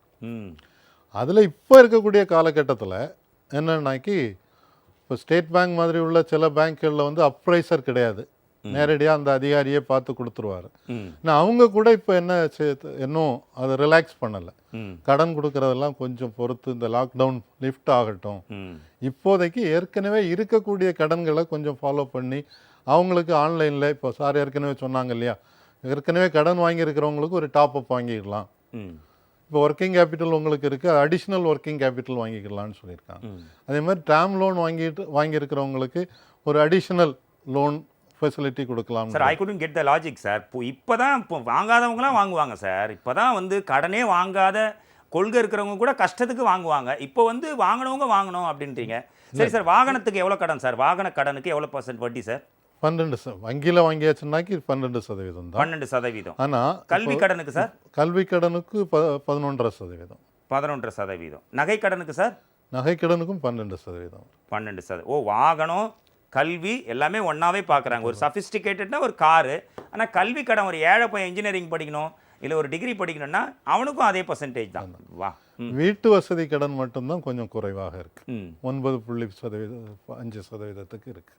அதில் இப்போ இருக்கக்கூடிய காலகட்டத்தில் என்னன்னாக்கி இப்போ ஸ்டேட் பேங்க் மாதிரி உள்ள சில பேங்க்குகளில் வந்து அப்ரைசர் கிடையாது, நேரடியாக அந்த அதிகாரியே பார்த்து கொடுத்துருவார். நான் அவங்க கூட இப்போ இன்னும் அதை ரிலாக்ஸ் பண்ணலை. கடன் கொடுக்கறதெல்லாம் கொஞ்சம் பொறுத்து இந்த லாக்டவுன் லிஃப்ட் ஆகட்டும். இப்போதைக்கு ஏற்கனவே இருக்கக்கூடிய கடன்களை கொஞ்சம் ஃபாலோ பண்ணி அவங்களுக்கு ஆன்லைனில் இப்போ சார் ஏற்கனவே சொன்னாங்க இல்லையா, ஏற்கனவே கடன் வாங்கியிருக்கிறவங்களுக்கு ஒரு டாப் அப் வாங்கிக்கலாம். இப்போ ஒர்க்கிங் கேபிட்டல் உங்களுக்கு இருக்குது, அடிஷ்னல் ஒர்க்கிங் கேபிட்டல் வாங்கிக்கலாம்னு சொல்லியிருக்காங்க. அதே மாதிரி டேர்ம் லோன் வாங்கியிருக்கிறவங்களுக்கு ஒரு அடிஷ்னல் லோன் ஃபெசிலிட்டி கொடுக்கலாம். Sir I couldn't get the logic sir. இப்போ தான் இப்போ வாங்காதவங்களாம் வாங்குவாங்க சார். இப்போ தான் வந்து கடனே வாங்காத கொள்கை இருக்கிறவங்க கூட கஷ்டத்துக்கு வாங்குவாங்க. இப்போ வந்து வாங்கினவங்க வாங்கணும் அப்படின்றீங்க. சரி சார், வாகனத்துக்கு எவ்வளோ கடன் சார்? வாகன கடனுக்கு எவ்வளோ % வட்டி சார்? 12%. வங்கியில் வாங்கியாச்சுன்னாக்கி 12% தான். 12%. ஆனால் கல்வி கடனுக்கு சார்? கல்வி கடனுக்கு 11.5%. 11%. நகை கடனுக்கு சார்? நகை கடனுக்கும் 12%. 12%. ஓ, வாகனம் கல்வி எல்லாமே ஒன்றாவே பார்க்குறாங்க. ஒரு சஃபிஸ்டிகேட்டட்னா ஒரு காரு. ஆனால் கல்வி கடன் ஒரு ஏழை பையன் இன்ஜினியரிங் படிக்கணும் இல்லை ஒரு டிகிரி படிக்கணும்னா அவனுக்கும் அதே % தான். வா. வீட்டு வசதி கடன் மட்டும்தான் கொஞ்சம் குறைவாக இருக்குது. 9.5% இருக்குது.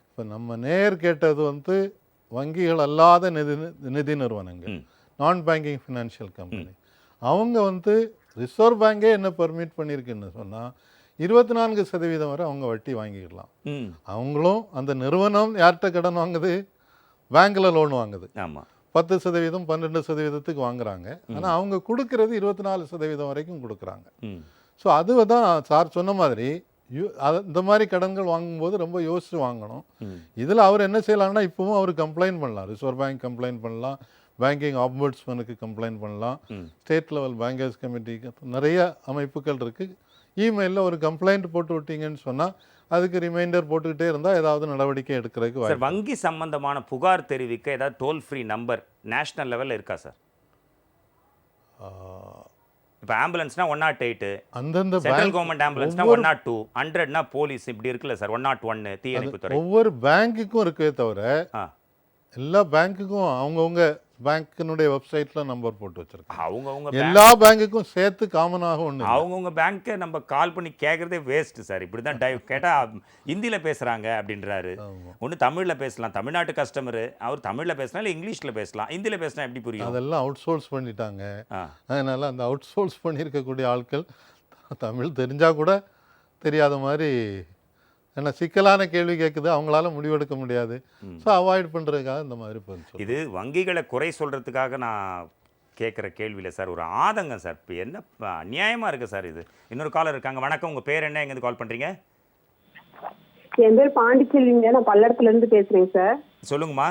இப்போ நம்ம கேட்டது வந்து வங்கிகள் அல்லாத நிதி நிறுவனங்கள், நான் பேங்கிங் ஃபினான்ஷியல் கம்பெனி. அவங்க வந்து ரிசர்வ் பேங்கே என்ன பர்மிட் பண்ணியிருக்குன்னு சொன்னால் 24% வரை அவங்க வட்டி வாங்கிக்கலாம். அவங்களும் அந்த நிறுவனம் யார்கிட்ட கடன் வாங்குது? பேங்க்கில் லோன் வாங்குது. ஆமாம். 10%, 12%க்கு வாங்குறாங்க. ஆனால் அவங்க கொடுக்கறது 24% வரைக்கும் கொடுக்குறாங்க. ஸோ அதுதான் சார் சொன்ன மாதிரி இந்த மாதிரி கடன்கள் வாங்கும்போது ரொம்ப யோசித்து வாங்கணும். இதில் அவர் என்ன செய்யலாம்னா, இப்போவும் அவர் கம்ப்ளைண்ட் பண்ணலாம், ரிசர்வ் பேங்க் கம்ப்ளைண்ட் பண்ணலாம், பேங்கிங் ஆம்புட்ஸ்மனுக்கு கம்ப்ளைண்ட் பண்ணலாம், ஸ்டேட் லெவல் பேங்கர்ஸ் கமிட்டிக்கு நிறைய அமைப்புகள் இருக்குது. இமெயிலில் ஒரு கம்ப்ளைண்ட் போட்டு விட்டீங்கன்னு சொன்னால் அதுக்கு ரிமைண்டர் போட்டுக்கிட்டே இருந்தால் ஏதாவது நடவடிக்கை எடுக்கிறதுக்கு சார். வங்கி சம்பந்தமான புகார் தெரிவிக்க ஏதாவது டோல் ஃப்ரீ நம்பர் நேஷனல் லெவலில் இருக்கா சார்? இப்போ ஆம்புலன்ஸ்னா 108, அந்தந்த சென்ட்ரல் கவர்மெண்ட் ஆம்புலன்ஸ்னா 102, 100னா போலீஸ், இப்படி இருக்குல்ல சார். 101 தீயணைப்புத்துறை. ஒவ்வொரு பேங்க்குக்கும் இருக்கே தவிர எல்லா பேங்க்குக்கும் அவங்கவுங்க பேங்க்கினுடைய வெப்சைட்டில் நம்பர் போட்டு வச்சுருக்காங்க. அவங்கவுங்க எல்லா பேங்க்குக்கும் சேர்த்து காமனாக ஒன்று. அவங்கவுங்க பேங்க்கை நம்ம கால் பண்ணி கேட்குறதே வேஸ்ட்டு சார். இப்படி தான் கேட்டால் ஹிந்தியில் பேசுகிறாங்க அப்படின்றாரு. ஒன்று தமிழில் பேசலாம், தமிழ்நாட்டு கஸ்டமரு அவர் தமிழில் பேசலாம் இல்லை இங்கிலீஷில் பேசலாம். ஹிந்தியில் பேசினா எப்படி புரியும்? அதெல்லாம் அவுட் சோர்ஸ் பண்ணிட்டாங்க. அதனால் அந்த அவுட் சோர்ஸ் பண்ணியிருக்கக்கூடிய ஆட்கள் தமிழ் தெரிஞ்சால் கூட தெரியாத மாதிரி ஏன்னா சிக்கலான கேள்வி கேட்குது, அவங்களால முடிவெடுக்க முடியாது. ஸோ அவாய்ட் பண்ணுறதுக்காக இந்த மாதிரி பதில். இது வங்கிகளை குறை சொல்கிறதுக்காக நான் கேட்குற கேள்வியில் சார் ஒரு ஆதங்கம் சார். இப்போ என்ன அநியாயமாக இருக்குது சார் இது. இன்னொரு காலர் இருக்காங்க. வணக்கம், உங்கள் பேர் என்ன, எங்கேருந்து கால் பண்ணுறீங்க? என் பேர் பாண்டிச்செல்விங்க, நான் பல்லடத்துலேருந்து பேசுகிறேங்க சார். சொல்லுங்கம்மா.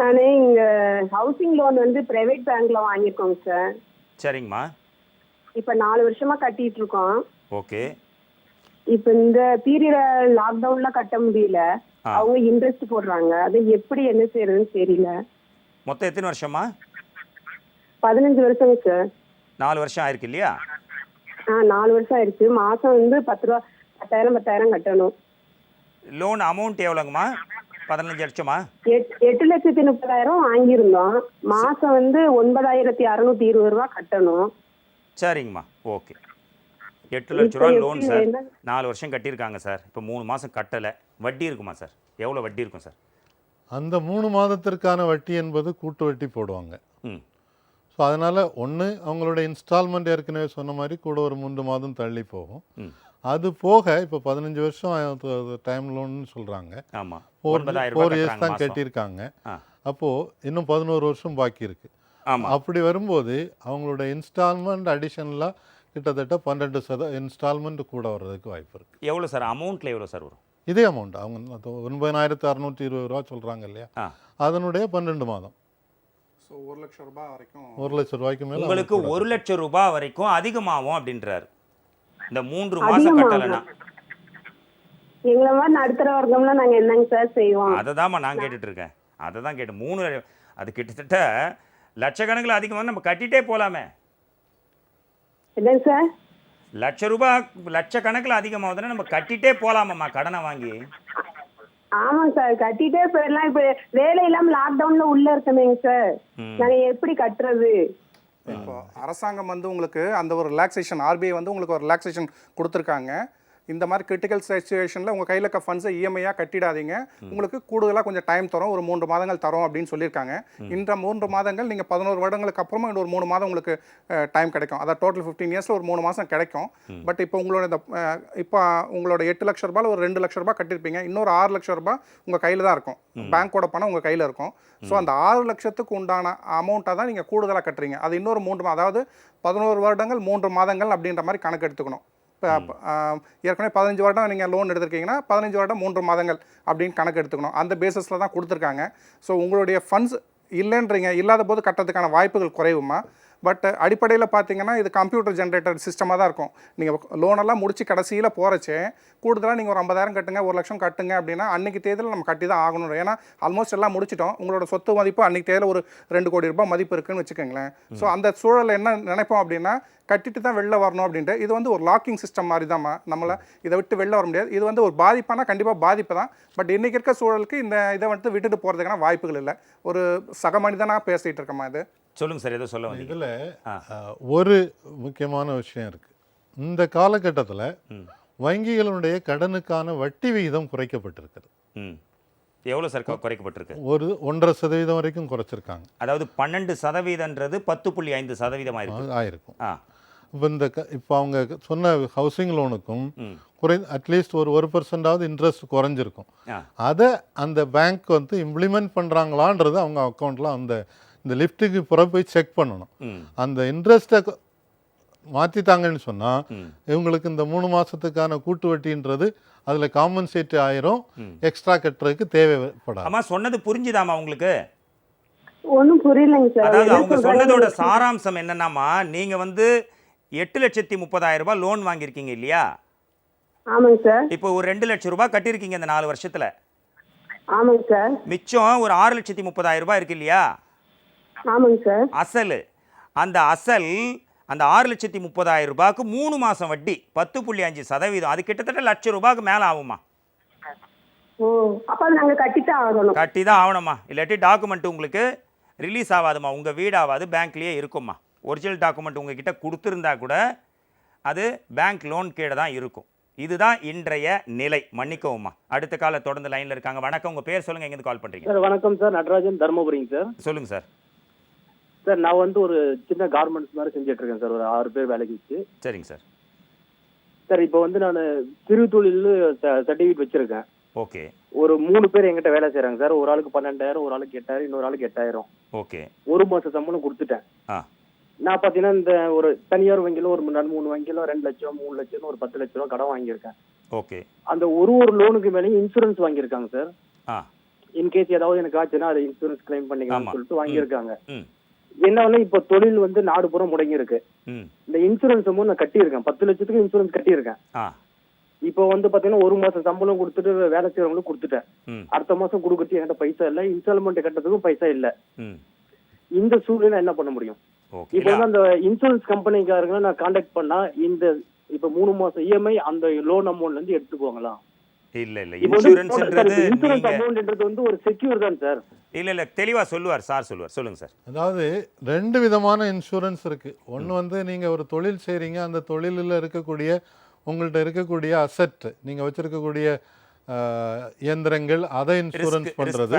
நான் இங்கே ஹவுசிங் லோன் வந்து ப்ரைவேட் பேங்க்கில் வாங்கியிருக்கோங்க சார். சரிங்கம்மா. இப்போ 4 வருஷமாக கட்டிகிட்டு இருக்கோம். ஓகே. இப்போ இந்த பீரியட் லாக்டவுன்ல கட்ட முடியல, அவங்க இன்ட்ரெஸ்ட் போடுறாங்க. அது எப்படி என்ன செய்யறதுன்னு தெரியல. மொத்தம் எத்தனை வருஷமா? 15 வருஷங்க சார். 4 வருஷம் ஆயிருக்கு இல்லையா? 4 வருஷம் ஆயிருக்கு. மாசம் வந்து 10 ரூபா 10,000 கட்டணும். Loan amount எவ்வளோங்கம்மா? 15 லட்சமா? 8,30,000 வாங்கியிருந்தோம். மாசம் வந்து 9,620 ரூபா கட்டணும். சரிங்கம்மா, ஓகே. 8 லட்ச ரூபா லோன் சார். 4 வருஷம் கட்டியிருக்காங்க சார். இப்போ 3 மாதம் கட்டலை. வட்டி இருக்குமா சார்? எவ்வளோ வட்டி இருக்கும் சார்? அந்த 3 மாதத்திற்கான வட்டி என்பது கூட்டு வட்டி போடுவாங்க. ஸோ அதனால் ஒன்று அவங்களோட இன்ஸ்டால்மெண்ட் ஏற்கனவே சொன்ன மாதிரி கூட ஒரு 3 மாதம் தள்ளி போகும். அது போக இப்போ 15 வருஷம் டைம் லோன்னு சொல்கிறாங்க. ஆமாம், 4 இயர்ஸ் தான் கட்டியிருக்காங்க. அப்போது இன்னும் 11 வருஷம் பாக்கி இருக்குது. அப்படி வரும்போது அவங்களோட இன்ஸ்டால்மெண்ட் அடிஷனலாக கிட்டத்தட்ட 12% இன்ஸ்டால்மெண்ட் கூட வர்றதுக்கு வாய்ப்பு இருக்குது. எவ்வளோ சார் அமௌண்ட்டில் எவ்வளோ சார் வரும்? இதே அமௌண்ட் அவங்க 9,620 ரூபா சொல்கிறாங்க இல்லையா, அதனுடைய 12 மாதம். ஸோ 1 லட்சம் ரூபாய் வரைக்கும் 1 லட்சம் ரூபாய்க்கு மேலே உங்களுக்கு 1 லட்சம் ரூபாய் வரைக்கும் அதிகமாகும் அப்படின்றாரு. இந்த 3 மாதம் கட்டலைன்னா எங்களை மாதிரி நடுத்தர வர்க்கம்லாம் நாங்கள் என்னங்க சார் செய்வோம்? அதை தான்மா நான் கேட்டுட்டு இருக்கேன். அதை தான் கேட்டேன். 3 அது கிட்டத்தட்ட லட்சக்கணக்கில் அதிகமாக நம்ம கட்டிகிட்டே போகலாமே. என்னங்க சார்? லட்சக்கணக்கில் அதிகமாகுதுன்னா நம்ம கட்டிகிட்டே போகலாமாம்மா கடனை வாங்கி? ஆமாங்க சார், கட்டிட்டே போயிடலாம். இப்போ வேலை இல்லாமல் லாக்டவுன்ல உள்ள இருக்கமேங்க சார், நாங்கள் எப்படி கட்டுறது? இப்போ அரசாங்கம் வந்து உங்களுக்கு அந்த ஒரு ரிலாக்ஸேஷன், ஆர்பிஐ வந்து உங்களுக்கு ஒரு ரிலாக்ஸேஷன் கொடுத்துருக்காங்க. இந்த மாதிரி கிரிட்டிக்கல் சிச்சுவேஷனில் உங்கள் கையில் இருக்க ஃபண்ட்ஸை இஎம்ஐயாக கட்டிடாதீங்க, உங்களுக்கு கூடுதலாக கொஞ்சம் டைம் தரோம், ஒரு 3 மாதங்கள் தரோம் அப்படின்னு சொல்லியிருக்காங்க. இந்த 3 மாதங்கள் நீங்கள் 11 வருடங்களுக்கு அப்புறமா இன்னொரு 3 மாதம் உங்களுக்கு டைம் கிடைக்கும். அதாவது டோட்டல் 15 இயர்ஸில் ஒரு 3 மாதம் கிடைக்கும். பட் இப்போ உங்களோட இப்போ உங்களோட 8 லட்ச ரூபாயில் ஒரு 2 லட்ச ரூபாய் கட்டியிருப்பீங்க, இன்னொரு 6 லட்ச ரூபாய் உங்கள் கையில் தான் இருக்கும், பேங்க்கோட பணம் உங்கள் கையில் இருக்கும். ஸோ அந்த 6 லட்சத்துக்கு உண்டான அமௌண்ட்டாக தான் நீங்கள் கூடுதலாக கட்டுறீங்க. அது இன்னொரு 3 அதாவது 11 வருடங்கள் 3 மாதங்கள் அப்படின்ற மாதிரி கணக்கு எடுத்துக்கணும். இப்போ ஏற்கனவே 15 வருடம் நீங்கள் லோன் எடுத்திருக்கீங்கன்னா 15 வருடம் 3 மாதங்கள் அப்படின்னு கணக்கு எடுத்துக்கணும். அந்த பேசிஸில் தான் கொடுத்துருக்காங்க. ஸோ உங்களுடைய ஃபண்ட்ஸ் இல்லைன்றீங்க, இல்லாத போது கட்டுறதுக்கான வாய்ப்புகள் குறைவுமா. பட் அடிப்படையில் பார்த்தீங்கன்னா இது கம்ப்யூட்டர் ஜென்ரேட்டட் சிஸ்டமாக தான் இருக்கும். நீங்கள் லோனெல்லாம் முடிச்சு கடைசியில் போகிறச்சே கூடுதலாக நீங்கள் ஒரு 50,000 கட்டுங்க, 1 லட்சம் கட்டுங்க அப்படின்னா அன்றைக்கி தேதியில் நம்ம கட்டி தான் ஆகணும். ஏன்னா ஆல்மோஸ்ட் எல்லாம் முடிச்சிட்டோம், உங்களோட சொத்து மதிப்பு அன்றைக்கி தேதியில் ஒரு 2 கோடி ரூபாய் மதிப்பு இருக்குன்னு வச்சுக்கோங்களேன். ஸோ அந்த சூழலில் என்ன நினைப்போம் அப்படின்னா கட்டிட்டு தான் வெளில வரணும் அப்படின்ட்டு. இது வந்து ஒரு லாக்கிங் சிஸ்டம் மாதிரி தான், நம்மளை இதை விட்டு வெளில வர முடியாது. இது வந்து ஒரு பாதிப்பானா கண்டிப்பாக பாதிப்பு தான். பட் இன்றைக்கி இருக்க சூழலுக்கு இந்த இதை வந்து விட்டுட்டு போகிறதுக்கான வாய்ப்புகள் இல்லை. ஒரு சக மனிதனாக பேசிகிட்டு இருக்கமா இது. சொல்லுங்க சார், ஏதோ சொல்ல வந்தீங்க. இதில் ஒரு முக்கியமான விஷயம் இருக்குது. இந்த காலகட்டத்தில் வங்கிகளுடைய கடனுக்கான வட்டி விகிதம் குறைக்கப்பட்டிருக்கிறது. எவ்வளோ சார் குறைக்கப்பட்டிருக்கு? ஒரு 1.5% வரைக்கும் குறைச்சிருக்காங்க. அதாவது 12%ன்றது 10.5% ஆயிருக்கும். இப்போ இப்போ அவங்க சொன்ன ஹவுசிங் லோனுக்கும் அட்லீஸ்ட் ஒரு 1% இன்ட்ரெஸ்ட் குறைஞ்சிருக்கும். அதை அந்த பேங்க் வந்து இம்ப்ளிமெண்ட் பண்ணுறாங்களான்றது அவங்க அக்கௌண்ட்டில் இந்த லிஃப்ட்டுக்கு புற போய் செக் பண்ணணும். அந்த இன்ட்ரெஸ்ட்டை மாற்றிட்டாங்கன்னு சொன்னால் இவங்களுக்கு இந்த 3 மாதத்துக்கான கூட்டு வட்டின்றது அதில் காம்பன்சேட் ஆயிரும், எக்ஸ்ட்ரா கட்டுறதுக்கு தேவைப்படாது. அம்மா சொன்னது புரிஞ்சுதாம்மா உங்களுக்கு? ஒன்றும் புரியலைங்க சார். அதாவது அவங்க சொன்னதோட சாராம்சம் என்னன்னாமா, நீங்கள் வந்து 8,30,000 ரூபாய் லோன் வாங்கியிருக்கீங்க இல்லையா? ஆமாங்க சார். இப்போ ஒரு 2 லட்சம் ரூபாய் கட்டியிருக்கீங்க இந்த 4 வருஷத்துல. ஆமாங்க சார். மிச்சம் ஒரு 6,30,000 ரூபாய் இருக்கு இல்லையா? ஆமாங்க சார். அசல் அந்த 6,30,000 ரூபாய்க்கு 3 மாதம் வட்டி 10.5%. அது கிட்டத்தட்ட லட்சம் ரூபாய்க்கு மேலே ஆகுமா? ஓ, அப்போ நாங்கள் கட்டித்தான் ஆகணும். கட்டி தான் ஆகணுமா, இல்லாட்டி டாக்குமெண்ட் உங்களுக்கு ரிலீஸ் ஆகாதுமா, உங்கள் வீடாகாது, பேங்க்லேயே இருக்குமா. ஒரிஜினல் டாக்குமெண்ட் உங்ககிட்ட கொடுத்துருந்தா கூட அது பேங்க் லோன் கீழே தான் இருக்கும். இதுதான் இன்றைய நிலை. மன்னிக்கவும்மா. அடுத்த கால தொடர்ந்து லைனில் இருக்காங்க. வணக்கம், உங்கள் பேர் சொல்லுங்கள், எங்கேருந்து கால் பண்ணுறீங்க? சார் வணக்கம் சார், நடராஜன், தர்மபுரிங்க சார். சொல்லுங்கள் சார். சார் நான் வந்து ஒரு சின்ன கார்மெண்ட்ஸ் மாதிரி செஞ்சுட்டு இருக்கேன் சார், ஒரு 6 பேர் வேலைக்கு வச்சு. சரிங்க சார். சார் இப்போ வந்து நான் சிறு தொழில் சர்டிஃபிகேட் வச்சிருக்கேன். ஓகே. ஒரு 3 பேர் எங்கிட்ட வேலை செய்கிறாங்க சார். ஒரு ஆளுக்கு 12,000, ஒரு ஆளுக்கு 8,000, இன்னொரு ஆளுக்கு 8,000. ஓகே. 1 மாத சம்பளம் கொடுத்துட்டேன். நான் பார்த்தீங்கன்னா இந்த ஒரு தனியார் வங்கியில் ஒரு 3 வங்கியில் 2 லட்சம் 3 லட்சம் ஒரு 10 லட்ச ரூபா கடன் வாங்கியிருக்கேன். ஓகே. அந்த ஒரு லோனுக்கு மேலேயும் இன்சூரன்ஸ் வாங்கியிருக்காங்க சார். இன்கேஸ் ஏதாவது எனக்கு ஆச்சுன்னா அதை இன்சூரன்ஸ் கிளைம் பண்ணிக்கலாம்னு சொல்லிட்டு வாங்கியிருக்காங்க. என்ன இப்போ தொழில் வந்து நாடு பூரா முடங்கி இருக்கு. இந்த இன்சூரன்ஸ் நான் கட்டியிருக்கேன், 10 லட்சத்துக்கு இன்சூரன்ஸ் கட்டியிருக்கேன். இப்போ வந்து பாத்தீங்கன்னா 1 மாசம் சம்பளம் கொடுத்துட்டு வேலை செய்யறவங்களுக்கு கொடுத்துட்டேன். அடுத்த மாசம் கொடுக்கறது என்கிட்ட பைசா இல்ல, இன்ஸ்டால்மெண்ட் கட்டுறதுக்கும் பைசா இல்ல. இந்த சூழ்நிலை என்ன பண்ண முடியும்? இப்போ வந்து அந்த இன்சூரன்ஸ் கம்பெனிக்காரங்க நான் கான்டாக்ட் பண்ணா இந்த இப்ப 3 மாசம் இஎம்ஐ அந்த லோன் அமௌண்ட்ல இருந்து எடுத்துக்குவாங்களா? இல்ல இன்சூரன்ஸ்ன்றது இன்சூரன்ஸ் அமௌண்ட்ன்றது வந்து ஒரு செக்யூர் தான் சார். இல்ல தெளிவா சொல்லுவார் சார். சொல்லுங்க சார். அதாவது 2 விதமான இன்சூரன்ஸ் இருக்கு. ஒன்று வந்து நீங்க ஒரு தொழில் செய்றீங்க, அந்த தொழிலில் இருக்கக்கூடிய உங்கள்கிட்ட இருக்கக்கூடிய அசெட், நீங்க வச்சிருக்கக்கூடிய இயந்திரங்கள், அதை இன்சூரன்ஸ் பண்றது.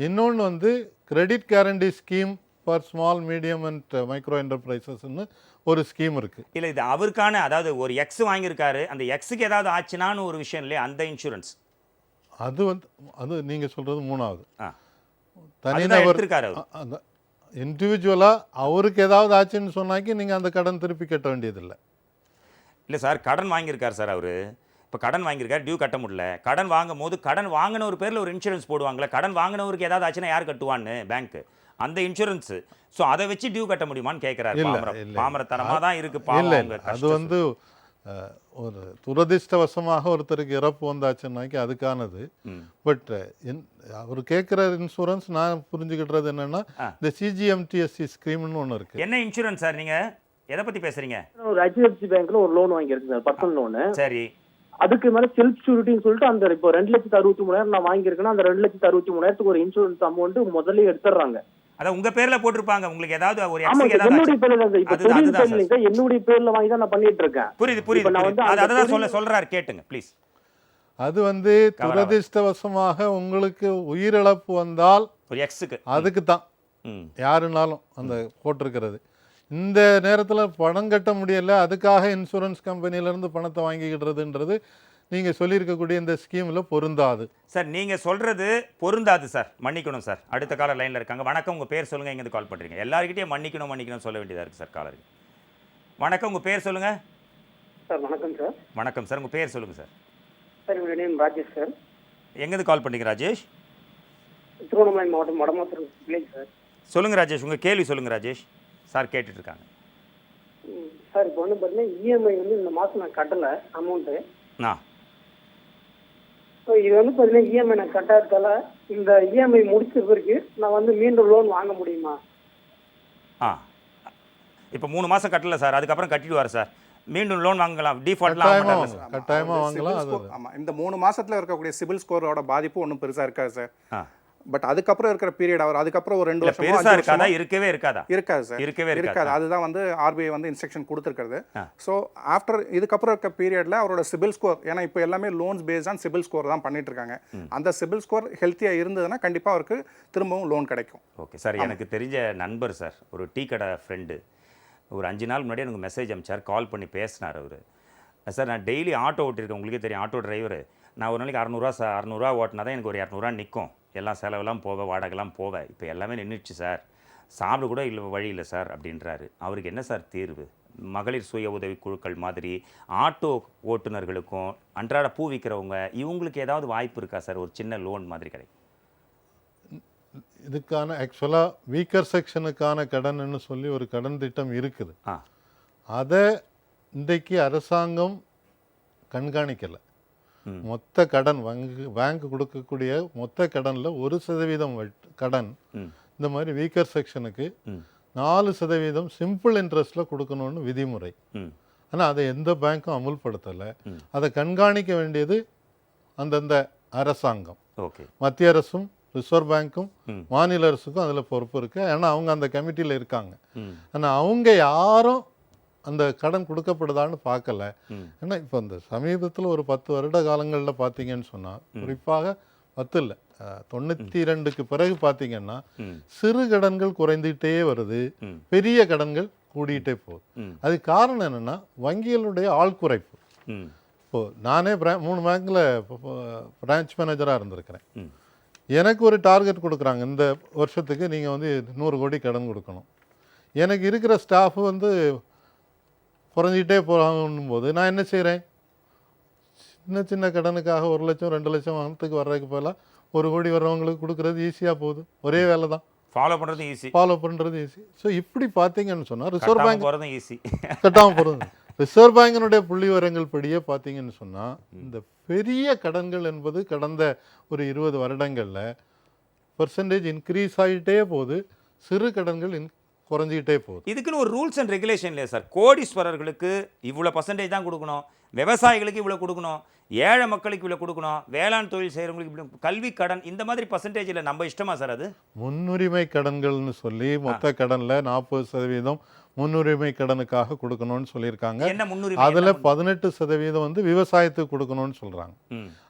இன்னொன்று வந்து credit guarantee scheme for small medium and micro என்டர்பிரைசஸ்ன்னு ஒரு ஸ்கீம் இருக்கு. இல்ல இது அவருக்கான, அதாவது ஒரு எக்ஸ் வாங்கியிருக்காரு, அந்த எக்ஸுக்கு ஏதாவது ஆச்சுனான்னு ஒரு விஷயம் இல்லையா அந்த இன்சூரன்ஸ்? அது நீங்க சொல்றது 3வது. தனிநபர் இண்டிவிஜுவலா அவருக்கு ஏதாவது ஆச்சுன்னு சொன்னாக்கி நீங்க அந்த கடன் திருப்பி கட்ட வேண்டியதில்லை. இல்லை சார், கடன் வாங்கியிருக்கார் சார் அவரு. இப்போ கடன் வாங்கியிருக்காரு, டியூ கட்ட முடியல. கடன் வாங்கும் போது கடன் வாங்கினவர் பேரில் ஒரு இன்சூரன்ஸ் போடுவாங்களே, கடன் வாங்கினவருக்கு ஏதாவது ஆச்சுன்னா யார் கட்டுவான்னு? பேங்க். அந்த இன்சூரன்ஸ். ஸோ அதை வச்சு டியூ கட்ட முடியுமான்னு கேட்குறாரு. பாமரத்தனமாக தான் இருக்கு. அது வந்து ஒரு துரதிர்ஷ்டவசமாக ஒருத்தருக்கு இறப்பு வந்தாச்சுன்னாக்கி அதுக்கானது. பட் அவர் கேட்குற இன்சூரன்ஸ் நான் புரிஞ்சுக்கிட்டது என்னன்னா இந்த சிஜிஎம்டிஎஸ்சி ஸ்கீம்னு ஒன்று இருக்கு. என்ன இன்சூரன்ஸ் சார்? நீங்க எதை பத்தி பேசுறீங்க? ஒரு HDFC பேங்க்ல ஒரு லோன் வாங்கியிருக்கேன் சார், பர்சனல் லோனு. சரி. அதுக்கு மேல செல்ஃப் ஷூரிட்டின்னு சொல்லிட்டு அந்த இப்போ 2,63,000 நான் வாங்கியிருக்கேன்னா அந்த 2,63,000க்கு ஒரு இன்சூரன்ஸ் அமௌண்ட் முதல்ல எடுத்துடுறாங்க. அதான் உங்க பேர்ல போட்டிருப்பாங்க, உங்களுக்கு ஏதாவது ஒரு ஆமா எக்ஸுக்கு சார், ஏதாவது என்னுடைய ஆச்சு? பேர்ல தான் சார். இப்ப அதுதான், தொழில் அதுதான் பேர்ல சார். சார் என்னுடைய பேர்ல வாங்கி தான் நான் பண்ணிட்டு இருக்கேன். புரியுது புரியுது இப்ப நான் புரியுது. வந்து அந்த அதுதான் தொழில் சொல்றாரு, கேட்டுங்க ப்ளீஸ். அது வந்து துரதிர்ஷ்டவசமாக உங்களுக்கு உயிரிழப்பு வந்தால் ஒரு எக்ஸுக்கு அதுக்கு தான் யாருனாலும் அந்த போட்டிருக்கிறது. இந்த நேரத்தில் பணம் கட்ட முடியல, அதுக்காக இன்சூரன்ஸ் கம்பெனிலேருந்து பணத்தை வாங்கிக்கிடுறதுன்றது நீங்கள் சொல்லியிருக்கக்கூடிய இந்த ஸ்கீமில் பொருந்தாது சார். நீங்கள் சொல்கிறது பொருந்தாது சார், மன்னிக்கணும் சார். அடுத்த காலர் லைனில் இருக்காங்க. வணக்கம், உங்கள் பேர் சொல்லுங்கள், எங்கேருந்து கால் பண்ணுறீங்க? எல்லாருக்கிட்டையும் மன்னிக்கணும் சொல்ல வேண்டியதாக இருக்குது சார் காலருக்கு. வணக்கம், உங்கள் பேர் சொல்லுங்கள். சார் வணக்கம் சார். வணக்கம் சார், உங்கள் பேர் சொல்லுங்கள் சார். சார் என்னுடைய நேம் ராஜேஷ் சார். எங்கேருந்து கால் பண்ணுறீங்க ராஜேஷ்? திருவண்ணாமலை மாவட்டம் வடமாத்தூர் வில்லேஜ் சார். சொல்லுங்கள் ராஜேஷ், உங்கள் கேள்வி சொல்லுங்கள் ராஜேஷ். சார் கேட்டுட்டு இருக்காங்க. சார் இப்போ வந்து பார்த்தீங்கன்னா இஎம்ஐ வந்து இந்த மாதம் நான் கட்டலை அமௌண்ட்டு. ஸோ இது வந்து பார்த்தீங்கன்னா இஎம்ஐ நான் கட்டாததால இந்த இஎம்ஐ முடிச்ச பிறகு நான் வந்து மீண்டும் லோன் வாங்க முடியுமா? இப்போ 3 மாதம் கட்டல சார், அதுக்கப்புறம் கட்டிடுவார் சார். மீண்டும் லோன் வாங்கலாம், கட்டாயமாக வாங்கலாம். ஆமாம், இந்த 3 மாசத்துல இருக்கக்கூடிய சிபில் ஸ்கோரோட பாதிப்பு ஒன்றும் பெருசா இருக்காது சார். பட் அதுக்கப்புறம் இருக்கிற பீரியட் அவர் அதுக்கப்புறம் ஒரு 2 வருஷம் பெருசா இருக்காதா? இருக்கவே இருக்காதா? இருக்காது சார், இருக்கவே இருக்காது. அதுதான் வந்து ஆர்பிஐ வந்து இன்ஸ்ட்ரக்ஷன் கொடுத்துருக்கிறது. ஸோ ஆஃப்டர் இதுக்கப்புறம் இருக்க பீரியட்ல அவரோட சிபில் ஸ்கோர், ஏன்னா இப்போ எல்லாமே loans based on CIBIL score தான் பண்ணிட்டு இருக்காங்க. அந்த சிபில் ஸ்கோர் ஹெல்த்தியா இருந்ததுன்னா கண்டிப்பா அவருக்கு திரும்பவும் லோன் கிடைக்கும். Okay sir. எனக்கு தெரிஞ்ச நண்பர் சார், ஒரு டீ கடை ஃப்ரெண்டு, ஒரு 5 நாள் முன்னாடி எனக்கு மெசேஜ் அனுப்பிச்சார், கால் பண்ணி பேசினார் அவர். சார் நான் டெய்லி ஆட்டோ ஓட்டிருக்கேன், உங்களுக்கே தெரியும் ஆட்டோ டிரைவர். நான் ஒரு நாளைக்கு 600 ஓட்டினா தான் எனக்கு ஒரு 200 நிற்கும், எல்லாம் செலவெல்லாம் போக வாடகைலாம் போக. இப்போ எல்லாமே நின்றுச்சு சார், சாப்பிட கூட இல்லை, வழி இல்லை சார் அப்படின்றாரு. அவருக்கு என்ன சார் தீர்வு? மகளிர் சுய உதவி குழுக்கள் மாதிரி ஆட்டோ ஓட்டுநர்களுக்கும் அன்றாட பூ விற்கிறவங்க இவங்களுக்கு ஏதாவது வாய்ப்பு இருக்கா சார், ஒரு சின்ன லோன் மாதிரி கிடைக்கும்? இதுக்கான ஆக்சுவலாக வீக்கர் செக்ஷனுக்கான கடன்னு சொல்லி ஒரு கடன் திட்டம் இருக்குது. அதை இன்றைக்கு அரசாங்கம் கண்காணிக்கலை. மொத்த கடன் பேங்க் கொடுக்கக்கூடிய மொத்த கடனில் 1% கடன் இந்த மாதிரி வீக்கர் செக்ஷனுக்கு 4% சிம்பிள் இன்ட்ரெஸ்ட்டில் கொடுக்கணும்னு விதிமுறை. ஆனால் அதை எந்த பேங்க்கும் அமுல்படுத்தலை. அதை கண்காணிக்க வேண்டியது அந்தந்த அரசாங்கம். மத்திய அரசும் ரிசர்வ் பேங்க்கும் மாநில அரசுக்கும் அதில் பொறுப்பு இருக்குது. ஏன்னா அவங்க அந்த கமிட்டியில் இருக்காங்க. ஆனால் அவங்க யாரும் அந்த கடன் கொடுக்கப்படுதான்னு பார்க்கல. ஏன்னா இப்போ இந்த சமீபத்தில் ஒரு 10 வருட காலங்களில் பார்த்தீங்கன்னு சொன்னால், குறிப்பாக 10 இல்லை 92க்கு பிறகு பார்த்தீங்கன்னா சிறு கடன்கள் குறைந்துகிட்டே வருது, பெரிய கடன்கள் கூடிகிட்டே போகுது. அதுக்கு காரணம் என்னென்னா வங்கிகளுடைய ஆள் குறைப்பு. இப்போது நானே 3 பேங்க்கில் பிரான்ச் மேனேஜராக இருந்திருக்கிறேன். எனக்கு ஒரு டார்கெட் கொடுக்குறாங்க, இந்த வருஷத்துக்கு நீங்கள் வந்து 100 கோடி கடன் கொடுக்கணும். எனக்கு இருக்கிற ஸ்டாஃப் வந்து குறைஞ்சிக்கிட்டே போகிறாங்கன்னும் போது நான் என்ன செய்கிறேன், சின்ன சின்ன கடனுக்காக 1 லட்சம் 2 லட்சம் வாரத்துக்கு வர்றதுக்கு பதிலாக 1 கோடி வர்றவங்களுக்கு கொடுக்குறது ஈஸியாக போகுது. ஒரே வேலை தான், ஃபாலோ பண்ணுறது ஈஸி. ஸோ இப்படி பார்த்தீங்கன்னு சொன்னால் ரிசர்வ் பேங்க் கட்டாமல் போகிறது. ரிசர்வ் பேங்கினுடைய புள்ளி விவரங்கள் படியே பார்த்தீங்கன்னு சொன்னால் இந்த பெரிய கடன்கள் என்பது கடந்த ஒரு 20 வருடங்களில் பெர்சன்டேஜ் இன்க்ரீஸ் ஆகிட்டே போகுது, சிறு கடன்கள் குறைஞ்சிக்கிட்டே போகுது. இதுக்குன்னு ஒரு ரூல்ஸ் அண்ட் ரெகுலேஷன் இல்லையா சார்? கோடீஸ்வரர்களுக்கு இவ்வளோ பர்சன்டேஜ் தான் கொடுக்கணும், விவசாயிகளுக்கு இவ்வளோ கொடுக்கணும், ஏழை மக்களுக்கு இவ்வளோ கொடுக்கணும், வேளாண் தொழில் செய்கிறவங்களுக்கு இப்படி, கல்வி கடன் இந்த மாதிரி பர்சன்டேஜில் நம்ம இஷ்டமா சார்? அது முன்னுரிமை கடன்கள்னு சொல்லி மொத்த கடனில் 40% முன்னுரிமை கடனுக்காக கொடுக்கணும்னு சொல்லியிருக்காங்க. என்ன முன்னுரிமை? அதில் 18% வந்து விவசாயத்துக்கு கொடுக்கணும்னு சொல்கிறாங்க.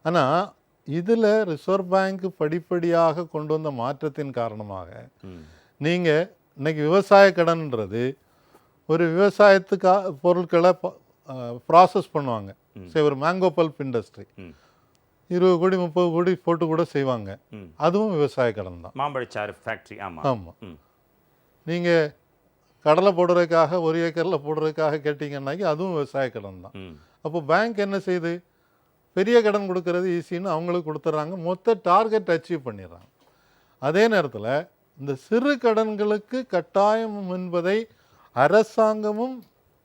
ஆனால் இதில் ரிசர்வ் பேங்க் படிப்படியாக கொண்டு வந்த மாற்றத்தின் காரணமாக நீங்கள் இன்னைக்கு விவசாய கடன்ன்றது ஒரு விவசாயத்துக்காக பொருட்களை ப்ராசஸ் பண்ணுவாங்க. சரி, ஒரு மேங்கோ பல்ப் இண்டஸ்ட்ரி 20 கோடி 30 கோடி போட்டு கூட செய்வாங்க, அதுவும் விவசாய கடன் தான். மாம்பழச்சாறு ஃபேக்ட்ரி. ஆமாம். நீங்கள் கடலை போடுறதுக்காக 1 ஏக்கரில் போடுறதுக்காக கேட்டிங்கன்னாக்கி அதுவும் விவசாய கடன் தான். அப்போ பேங்க் என்ன செய்யுது, பெரிய கடன் கொடுக்கறது ஈஸின்னு அவங்களுக்கு கொடுத்துட்றாங்க, மொத்த டார்கெட் அச்சீவ் பண்ணிடுறாங்க. அதே நேரத்தில் இந்த சிறு கடன்களுக்கு கட்டாயம் என்பதை அரசாங்கமும்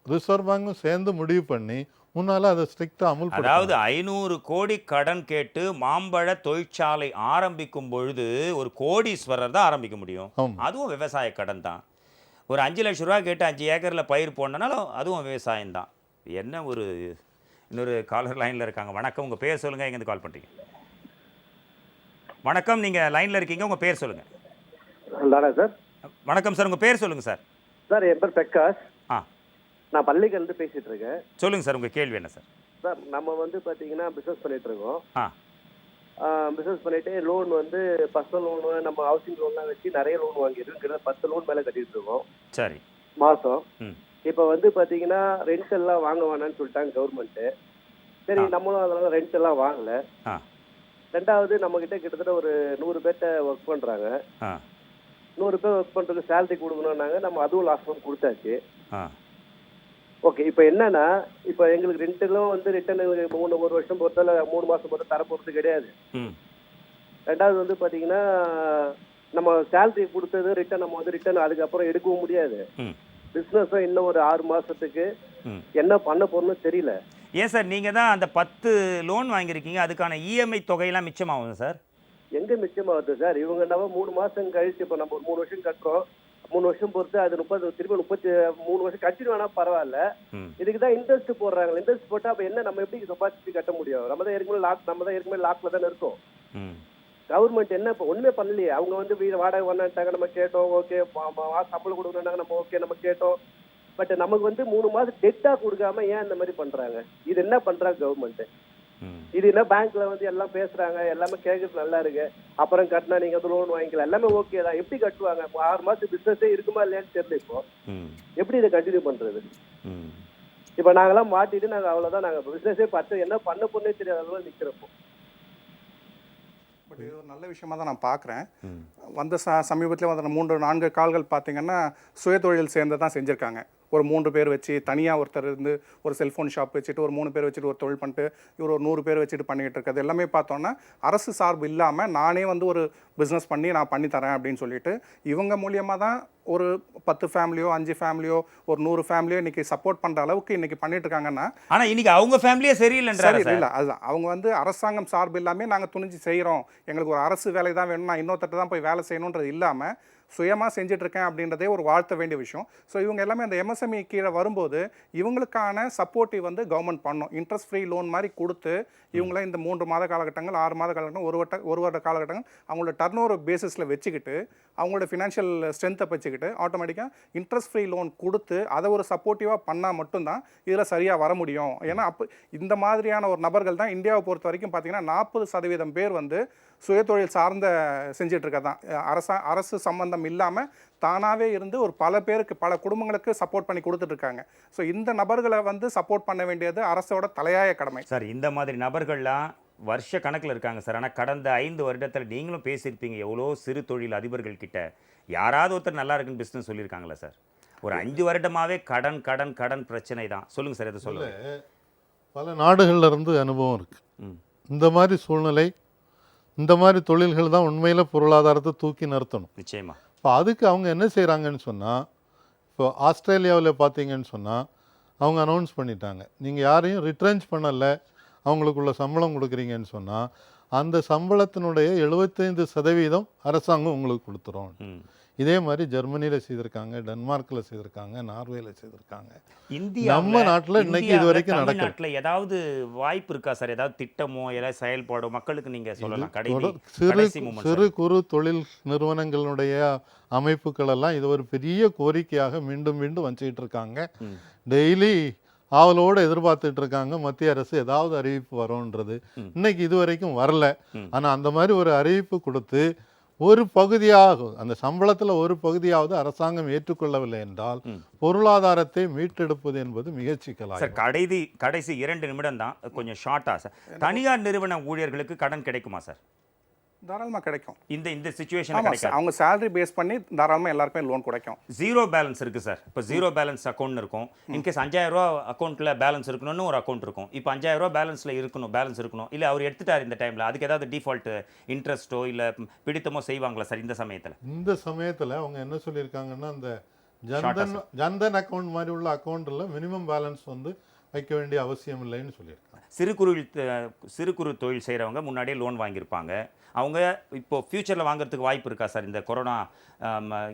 ரிசர்வ் பேங்கும் சேர்ந்து முடிவு பண்ணி முன்னால் அதை ஸ்ட்ரிக்டாக அமுல்படுத்த. அதாவது 500 கோடி கடன் கேட்டு மாம்பழ தொழிற்சாலை ஆரம்பிக்கும் பொழுது ஒரு கோடீஸ்வரர் தான் ஆரம்பிக்க முடியும், அதுவும் விவசாய கடன் தான். ஒரு 5 லட்ச ரூபா கேட்டு 5 ஏக்கரில் பயிர் போடனாலும் அதுவும் விவசாயம் தான். என்ன ஒரு இன்னொரு காலர் லைனில் இருக்காங்க. வணக்கம், உங்கள் பேர் சொல்லுங்கள், எங்கேருந்து கால் பண்ணுறீங்க? வணக்கம், நீங்கள் லைனில் இருக்கீங்க, உங்கள் பேர் சொல்லுங்கள். தானே சார்? வணக்கம் சார், உங்கள் பேர் சொல்லுங்கள் சார். சார் என் பேர் பிரகாஷ். ஆ நான் பள்ளிக்கல்லேருந்து பேசிகிட்டு இருக்கேன். சொல்லுங்கள் சார், உங்கள் கேள்வி என்ன சார்? சார் நம்ம வந்து பார்த்தீங்கன்னா பிஸ்னஸ் பண்ணிட்டு இருக்கோம். ஆ பிஸ்னஸ் பண்ணிட்டு லோன் வந்து பர்சனல் லோனு, நம்ம ஹவுசிங் லோன்லாம் வச்சு நிறைய லோன் வாங்கியிருக்கோம். 10 லோன் மேலே கட்டிட்டு இருக்கோம் சரி மாதம். ம் இப்போ வந்து பார்த்தீங்கன்னா ரெண்ட் எல்லாம் வாங்க வேணாம்னு சொல்லிட்டாங்க கவர்மெண்ட்டு. சரி நம்மளும் அதனால ரெண்ட் எல்லாம் வாங்கலை. ஆ ரெண்டாவது நம்மக்கிட்ட கிட்டத்தட்ட ஒரு 100 பேர்கிட்ட ஒர்க் பண்ணுறாங்க. ஆ 100 பேர் ஒர்க் பண்ணுறதுக்கு சேலரி கொடுக்கணுன்னாங்க. நம்ம அதுவும் லாஸ்ட் மந்த் கொடுத்தாச்சு. ஆ ஓகே, இப்போ என்னன்னா இப்போ எங்களுக்கு ரெண்டெல்லாம் வந்து ரிட்டர்ன் எங்களுக்கு 1 வருஷம் பொறுத்தால 3 மாதம் பொறுத்த தர போகிறது கிடையாது. ம் ரெண்டாவது வந்து பார்த்தீங்கன்னா நம்ம சேலரி கொடுத்தது ரிட்டர்ன் நம்ம வந்து ரிட்டர்ன் அதுக்கப்புறம் எடுக்கவும் முடியாது. ம் பிஸ்னஸும் இன்னும் ஒரு 6 மாதத்துக்கு ம் என்ன பண்ண போறோம்னு தெரியல. ஏன் சார், நீங்கள் தான் அந்த 10 லோன் வாங்கியிருக்கீங்க, அதுக்கான இஎம்ஐ தொகையெல்லாம் மிச்சமாகும் சார். எங்கே மிச்சமாகுது சார்? இவங்க நம்ம 3 மாதம் கழிச்சு இப்போ நம்ம ஒரு 3 வருஷம் கட்டுறோம். 3 வருஷம் பொறுத்து அது 30 திருப்பி 33 வருஷம் கட்டிட்டு வேணா பரவாயில்ல. ம் இதுக்கு தான் இன்ட்ரெஸ்ட் போடுறாங்க. இன்ட்ரெஸ்ட் போட்டால் அப்போ என்ன நம்ம எப்படி சம்பாதிச்சு கட்ட முடியும்? நம்ம தான் ஏற்கனவே லாக்கில் தானே இருக்கோம். ம் கவர்மெண்ட் என்ன இப்போ ஒன்றுமே பண்ணலையே. அவங்க வந்து வீடு வாடகை வேணான்ட்டாங்க, நம்ம கேட்டோம். ஓகே சம்பளம் கொடுக்கணுன்னாங்க, நம்ம ஓகே நம்ம கேட்டோம். பட் நமக்கு வந்து 3 மாதம் டெட்டாக கொடுக்காம ஏன் இந்த மாதிரி பண்ணுறாங்க? இது என்ன பண்ணுறாங்க கவர்மெண்ட்டு? ம் இது என்ன பேங்க்ல வந்து எல்லாம் பேசுறாங்க, எல்லாமே கேட்கறது நல்லா இருக்கு. அப்புறம் கட்டினா நீங்க வந்து லோன் வாங்கிக்கலாம், எல்லாமே ஓகே தான். எப்படி கட்டுவாங்க? 6 மாசம் பிசினஸே இருக்குமா இல்லையான்னு தெரியல. இப்போ ம் எப்படி இதை கண்டினியூ பண்றது? ம் இப்போ நாங்கெல்லாம் மாட்டிட்டு நாங்கள் அவ்வளோதான், நாங்கள் பிசினஸே பார்த்து என்ன பண்ண போறே தெரியாத அளவு நிற்கிறப்போ. பட் இது ஒரு நல்ல விஷயமா தான் நான் பார்க்குறேன். ம் வந்த சமீபத்தில் வந்த 3-4 கால்கள் பார்த்தீங்கன்னா சுயதொழில் சேர்ந்து தான் செஞ்சுருக்காங்க. ஒரு 3 பேர் வச்சு தனியாக ஒருத்தர் இருந்து ஒரு செல்ஃபோன் ஷாப் வச்சுட்டு ஒரு 3 பேர் வச்சுட்டு ஒரு தொழில் பண்ணிட்டு இவர் ஒரு 100 பேர் வச்சுட்டு பண்ணிகிட்டு இருக்கிறது எல்லாமே பார்த்தோன்னா அரசு சார்பு இல்லாமல் நானே வந்து ஒரு பிஸ்னஸ் பண்ணி நான் பண்ணித்தரேன் அப்படின்னு சொல்லிட்டு இவங்க மூலியமாக தான் ஒரு 10 ஃபேமிலியோ 5 ஃபேமிலியோ ஒரு 100 ஃபேமிலியோ இன்றைக்கி சப்போர்ட் பண்ணுற அளவுக்கு இன்றைக்கி பண்ணிட்டு இருக்காங்கன்னா, ஆனால் இன்னைக்கு அவங்க ஃபேமிலியே சரியில்லைன்றாரு சரி சார். இல்லை அதுதான் அவங்க வந்து அரசாங்கம் சார்பு இல்லாமல் நாங்கள் துணிஞ்சு செய்கிறோம், எங்களுக்கு ஒரு அரசு வேலை தான் வேணும், நான் இன்னொருத்தட்ட தான் போய் வேலை செய்யணுன்றது இல்லாமல் சுயமாக செஞ்சிட்ருக்கேன் அப்படின்றதே ஒரு வாழ்த்த வேண்டிய விஷயம். ஸோ இவங்க எல்லாமே அந்த எம்எஸ்எம்இ கீழே வரும்போது இவங்களுக்கான சப்போர்ட்டிவ் வந்து கவர்மெண்ட் பண்ணும். இன்ட்ரெஸ்ட் ஃப்ரீ லோன் மாதிரி கொடுத்து இவங்கள இந்த 3 மாத காலகட்டங்கள் 6 மாத காலகட்டம் ஒரு வருட காலகட்டங்கள் அவங்களோட டர்ன் ஓவர் பேசிஸில் வச்சுக்கிட்டு அவங்களோட ஃபினான்ஷியல் ஸ்ட்ரென்த்தை வச்சுக்கிட்டு ஆட்டோமேட்டிக்காக இன்ட்ரெஸ்ட் ஃப்ரீ லோன் கொடுத்து அதை ஒரு சப்போர்ட்டிவாக பண்ணால் மட்டும்தான் இதில் சரியாக வர முடியும். ஏன்னா அப்போ இந்த மாதிரியான ஒரு நபர்கள் தான் இந்தியாவை பொறுத்த வரைக்கும் பார்த்தீங்கன்னா 40% பேர் வந்து சுயதொழில் சார்ந்த செஞ்சிட்ருக்க தான் அரசு சம்பந்தம் இல்லாமல் தானாகவே இருந்து ஒரு பல பேருக்கு பல குடும்பங்களுக்கு சப்போர்ட் பண்ணி கொடுத்துட்ருக்காங்க. ஸோ இந்த நபர்களை வந்து சப்போர்ட் பண்ண வேண்டியது அரசோட தலையாய கடமை. சார் இந்த மாதிரி நபர்கள்லாம் வருஷ கணக்கில் இருக்காங்க சார். ஆனால் கடந்த 5 வருடத்தில் நீங்களும் பேசியிருப்பீங்க எவ்வளோ சிறு தொழில் அதிபர்கள் கிட்ட யாராவது ஒருத்தர் நல்லா இருக்குன்னு பிஸ்னஸ் சொல்லியிருக்காங்களா சார்? ஒரு 5 வருடமாகவே கடன் கடன் கடன் பிரச்சனை தான். சொல்லுங்கள் சார், எதை சொல்லுங்கள். பல நாடுகள்ல இருந்து அனுபவம் இருக்குது. ம் இந்த மாதிரி சூழ்நிலை, இந்த மாதிரி தொழில்கள் தான் உண்மையில் பொருளாதாரத்தை தூக்கி நிறுத்தணும். நிச்சயமா. இப்போ அதுக்கு அவங்க என்ன செய்கிறாங்கன்னு சொன்னால், இப்போ ஆஸ்திரேலியாவில் பார்த்தீங்கன்னு சொன்னால் அவங்க அனௌன்ஸ் பண்ணிட்டாங்க, நீங்கள் யாரையும் ரிட்ரென்ச் பண்ணலை, அவங்களுக்குள்ள சம்பளம் கொடுக்குறீங்கன்னு சொன்னால் அந்த சம்பளத்தினுடைய 75% அரசாங்கம் உங்களுக்கு கொடுத்துரும். ம் இதே மாதிரி ஜெர்மனியில் செய்திருக்காங்க, டென்மார்க்கில் செய்திருக்காங்க, நார்வேயில் செய்திருக்காங்க. இந்தியா நம்ம நாட்டில் இன்னைக்கு இது வரைக்கும் நடக்கல. தமிழ்நாட்டில் ஏதாவது வாய்ப்பு இருக்கா சார்? ஏதாவது திட்டமோ ஏதாவது செயல்பாடோ மக்களுக்கு நீங்கள் சொல்லலாம். சிறு குறு தொழில் நிறுவனங்களுடைய அமைப்புகள் எல்லாம் இது ஒரு பெரிய கோரிக்கையாக மீண்டும் மீண்டும் வச்சுக்கிட்டு இருக்காங்க. டெய்லி ஆவலோடு எதிர்பார்த்துட்டு இருக்காங்க மத்திய அரசு ஏதாவது அறிவிப்பு வரும்ன்றது. இன்னைக்கு இது வரைக்கும் வரல. ஆனால் அந்த மாதிரி ஒரு அறிவிப்பு கொடுத்து ஒரு பகுதியாக அந்த சம்பளத்தில் ஒரு பகுதியாவது அரசாங்கம் ஏற்றுக்கொள்ளவில்லை என்றால் பொருளாதாரத்தை மீட்டெடுப்பது என்பது மிக சிக்கலாக. சார் கடைசி 2 நிமிடம் தான், கொஞ்சம் ஷார்ட்டா சார். தனியார் நிறுவன ஊழியர்களுக்கு கடன் கிடைக்குமா சார்? தாராளமாக கிடைக்கும். இந்த சிச்சுவேஷன் கிடைக்கும். அவங்க சேலரி பேஸ் பண்ணி தாராளமாக எல்லாருக்குமே லோன் கிடைக்கும். ஜீரோ பேலன்ஸ் இருக்குது சார். இப்போ ஜீரோ பேலன்ஸ் அக்கௌண்ட் இருக்கும். இன்கேஸ் 5000 ரூபா அக்கௌண்ட்டில் பேலன்ஸ் இருக்கணும்னு ஒரு அக்கௌண்ட் இருக்கும். இப்போ 5000 ரூபா பேலன்ஸ் இருக்கணும். இல்லை அவர் எடுத்துட்டார் இந்த டைமில், அதுக்கு ஏதாவது டிஃபால்ட் இன்ட்ரெஸ்ட்டோ இல்லை பிடித்தமோ செய்வாங்களா சார் இந்த சமயத்தில்? இந்த சமயத்தில் அவங்க என்ன சொல்லியிருக்காங்கன்னா, அந்த ஜன்தன் அக்கௌண்ட் மாதிரி உள்ள அக்கௌண்ட்டில் மினிமம் பேலன்ஸ் வந்து வைக்க வேண்டிய அவசியம் இல்லைன்னு சொல்லியிருக்காங்க. சிறு குறு தொழில் செய்கிறவங்க முன்னாடியே லோன் வாங்கியிருப்பாங்க. அவங்க இப்போ ஃபியூச்சரில் வாங்குறதுக்கு வாய்ப்பு இருக்கா சார் இந்த கொரோனா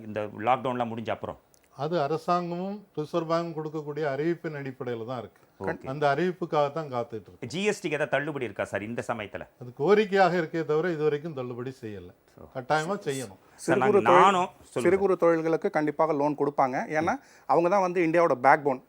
இந்த லாக்டவுன்லாம் முடிஞ்ச அப்புறம்? அது அரசாங்கமும் ரிசர்வ் பேங்க் கொடுக்கக்கூடிய அறிவிப்பின் அடிப்படையில் தான் இருக்கு. அந்த அறிவிப்புக்காக தான் காத்துட்டு இருக்கு. ஜிஎஸ்டிக்கு ஏதாவது தள்ளுபடி இருக்கா சார் இந்த சமயத்தில்? அது கோரிக்கையாக இருக்கே தவிர இது வரைக்கும் தள்ளுபடி செய்யலை. கட்டாயமாக செய்யணும். சிறு குறு சிறு குறு தொழில்களுக்கு கண்டிப்பாக லோன் கொடுப்பாங்க. ஏன்னா அவங்க தான் வந்து இந்தியாவோட பேக் போன்.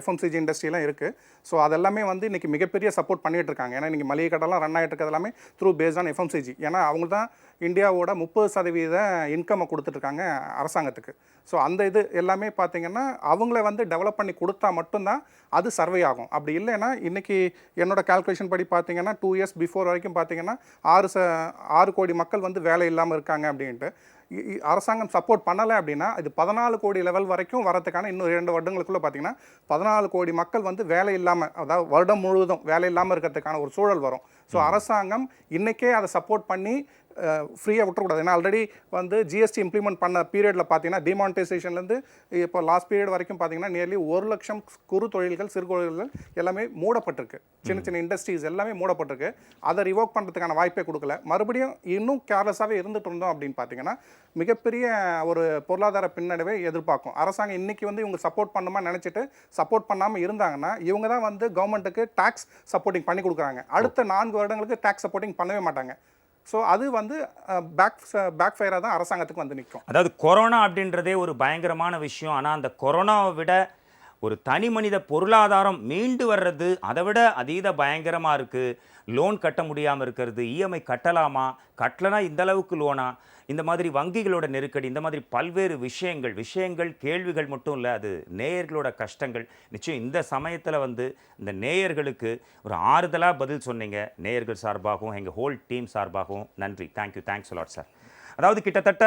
எஃப்எம்சிஜி இண்டஸ்ட்ரியெலாம் இருக்குது. ஸோ அதெல்லாமே வந்து இன்றைக்கி மிகப்பெரிய சப்போர்ட் பண்ணிகிட்டு இருக்காங்க. ஏன்னா இன்றைக்கி மளிகை கடைலாம் ரன் ஆகிட்டு இருக்கிறது எல்லாமே த்ரூ பேஸ்ட் ஆன் எஃப்எம்சிஜி. ஏன்னா அவங்க தான் இந்தியாவோட 30% இன்கம்மை கொடுத்துட்ருக்காங்க அரசாங்கத்துக்கு. ஸோ அந்த இது எல்லாமே பார்த்திங்கன்னா அவங்கள வந்து டெவலப் பண்ணி கொடுத்தா மட்டும்தான் அது சர்வே ஆகும். அப்படி இல்லைன்னா இன்றைக்கி என்னோட கால்குலேஷன் படி பார்த்திங்கன்னா 2 இயர்ஸ் பிஃபோர் வரைக்கும் பார்த்திங்கன்னா 6 கோடி மக்கள் வந்து வேலை இல்லாமல் இருக்காங்க அப்படின்ட்டு. அரசாங்கம் சப்போர்ட் பண்ணலை அப்படின்னா இது 14 கோடி லெவல் வரைக்கும் வரதுக்கான இன்னும் 2 வருடங்களுக்குள்ளே பார்த்திங்கன்னா 14 கோடி மக்கள் வந்து வேலை இல்லாமல், அதாவது வருடம் முழுவதும் வேலை இல்லாமல் இருக்கிறதுக்கான ஒரு சூழல் வரும். ஸோ அரசாங்கம் இன்றைக்கே அதை சப்போர்ட் பண்ணி ஃப்ரீயாக விட்டுறக்கூடாது. ஏன்னா ஆல்ரெடி வந்து ஜிஎஸ்டி இம்ப்ளிமெண்ட் பண்ண பீரியடில் பார்த்தீங்கன்னா டிமானிட்டைசேஷன்லேருந்து இப்போ லாஸ்ட் பீரியட் வரைக்கும் பார்த்தீங்கன்னா நியர்லி 1 லட்சம் குறு தொழில்கள், சிறு தொழில்கள் எல்லாமே மூடப்பட்டிருக்கு. சின்ன சின்ன இண்டஸ்ட்ரீஸ் எல்லாமே மூடப்பட்டிருக்கு. அதை ரிவோக் பண்ணுறதுக்கான வாய்ப்பே கொடுக்கல. மறுபடியும் இன்னும் கேர்லெஸ்ஸாகவே இருந்துட்டு இருந்தோம் அப்படின்னு பார்த்தீங்கன்னா மிகப்பெரிய ஒரு பொருளாதார பின்னடைவை எதிர்பார்க்கும். அரசாங்கம் இன்றைக்கி வந்து இவங்க சப்போர்ட் பண்ணுமா நினச்சிட்டு சப்போர்ட் பண்ணாமல் இருந்தாங்கன்னா இவங்க தான் வந்து கவர்மெண்ட்டுக்கு டேக்ஸ் சப்போர்ட்டிங் பண்ணி கொடுக்குறாங்க. அடுத்த 4 வருடங்களுக்கு டேக்ஸ் சப்போர்ட்டிங் பண்ணவே மாட்டாங்க. ஸோ அது வந்து பேக் ஃபயராக தான் அரசாங்கத்துக்கு வந்து நிற்கும். அதாவது கொரோனா அப்படின்றதே ஒரு பயங்கரமான விஷயம். ஆனால் அந்த கொரோனாவை விட ஒரு தனி மனித பொருளாதாரம் மீண்டு வர்றது அதை விட அதீத பயங்கரமாக இருக்குது. லோன் கட்ட முடியாமல் இருக்கிறது, இஎம்ஐ கட்டலாமா, கட்டலைனா இந்த அளவுக்கு லோனா, இந்த மாதிரி வங்கிகளோட நெருக்கடி, இந்த மாதிரி பல்வேறு விஷயங்கள் கேள்விகள் மட்டும் இல்லை, அது நேயர்களோட கஷ்டங்கள். நிச்சயம் இந்த சமயத்தில் வந்து இந்த நேயர்களுக்கு ஒரு ஆறுதலாக பதில் சொன்னீங்க. நேயர்கள் சார்பாகவும் எங்கள் ஹோல் டீம் சார்பாகவும் நன்றி. Thanks a lot sir. அதாவது கிட்டத்தட்ட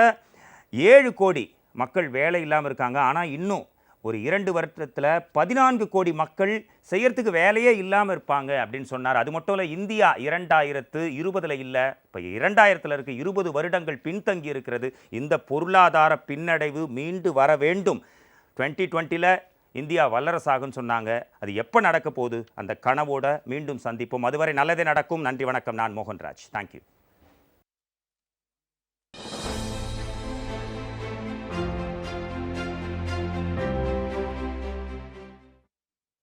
7 கோடி மக்கள் வேலை இல்லாமல் இருக்காங்க. ஆனால் இன்னும் ஒரு 2 வருடத்தில் 14 கோடி மக்கள் செய்யறதுக்கு வேலையே இல்லாமல் இருப்பாங்க அப்படின்னு சொன்னார். அது மட்டும் இல்லை, இந்தியா 2020 இல்லை, இப்போ 2000 இருக்கு. 20 வருடங்கள் பின்தங்கி இருக்கிறது. இந்த பொருளாதார பின்னடைவு மீண்டு வர வேண்டும். 2020 இந்தியா வல்லரசாகுன்னு சொன்னாங்க. அது எப்போ நடக்க போகுது? அந்த கனவோட மீண்டும் சந்திப்போம். அதுவரை நல்லதே நடக்கும். நன்றி, வணக்கம். நான் மோகன்ராஜ். தேங்க்யூ.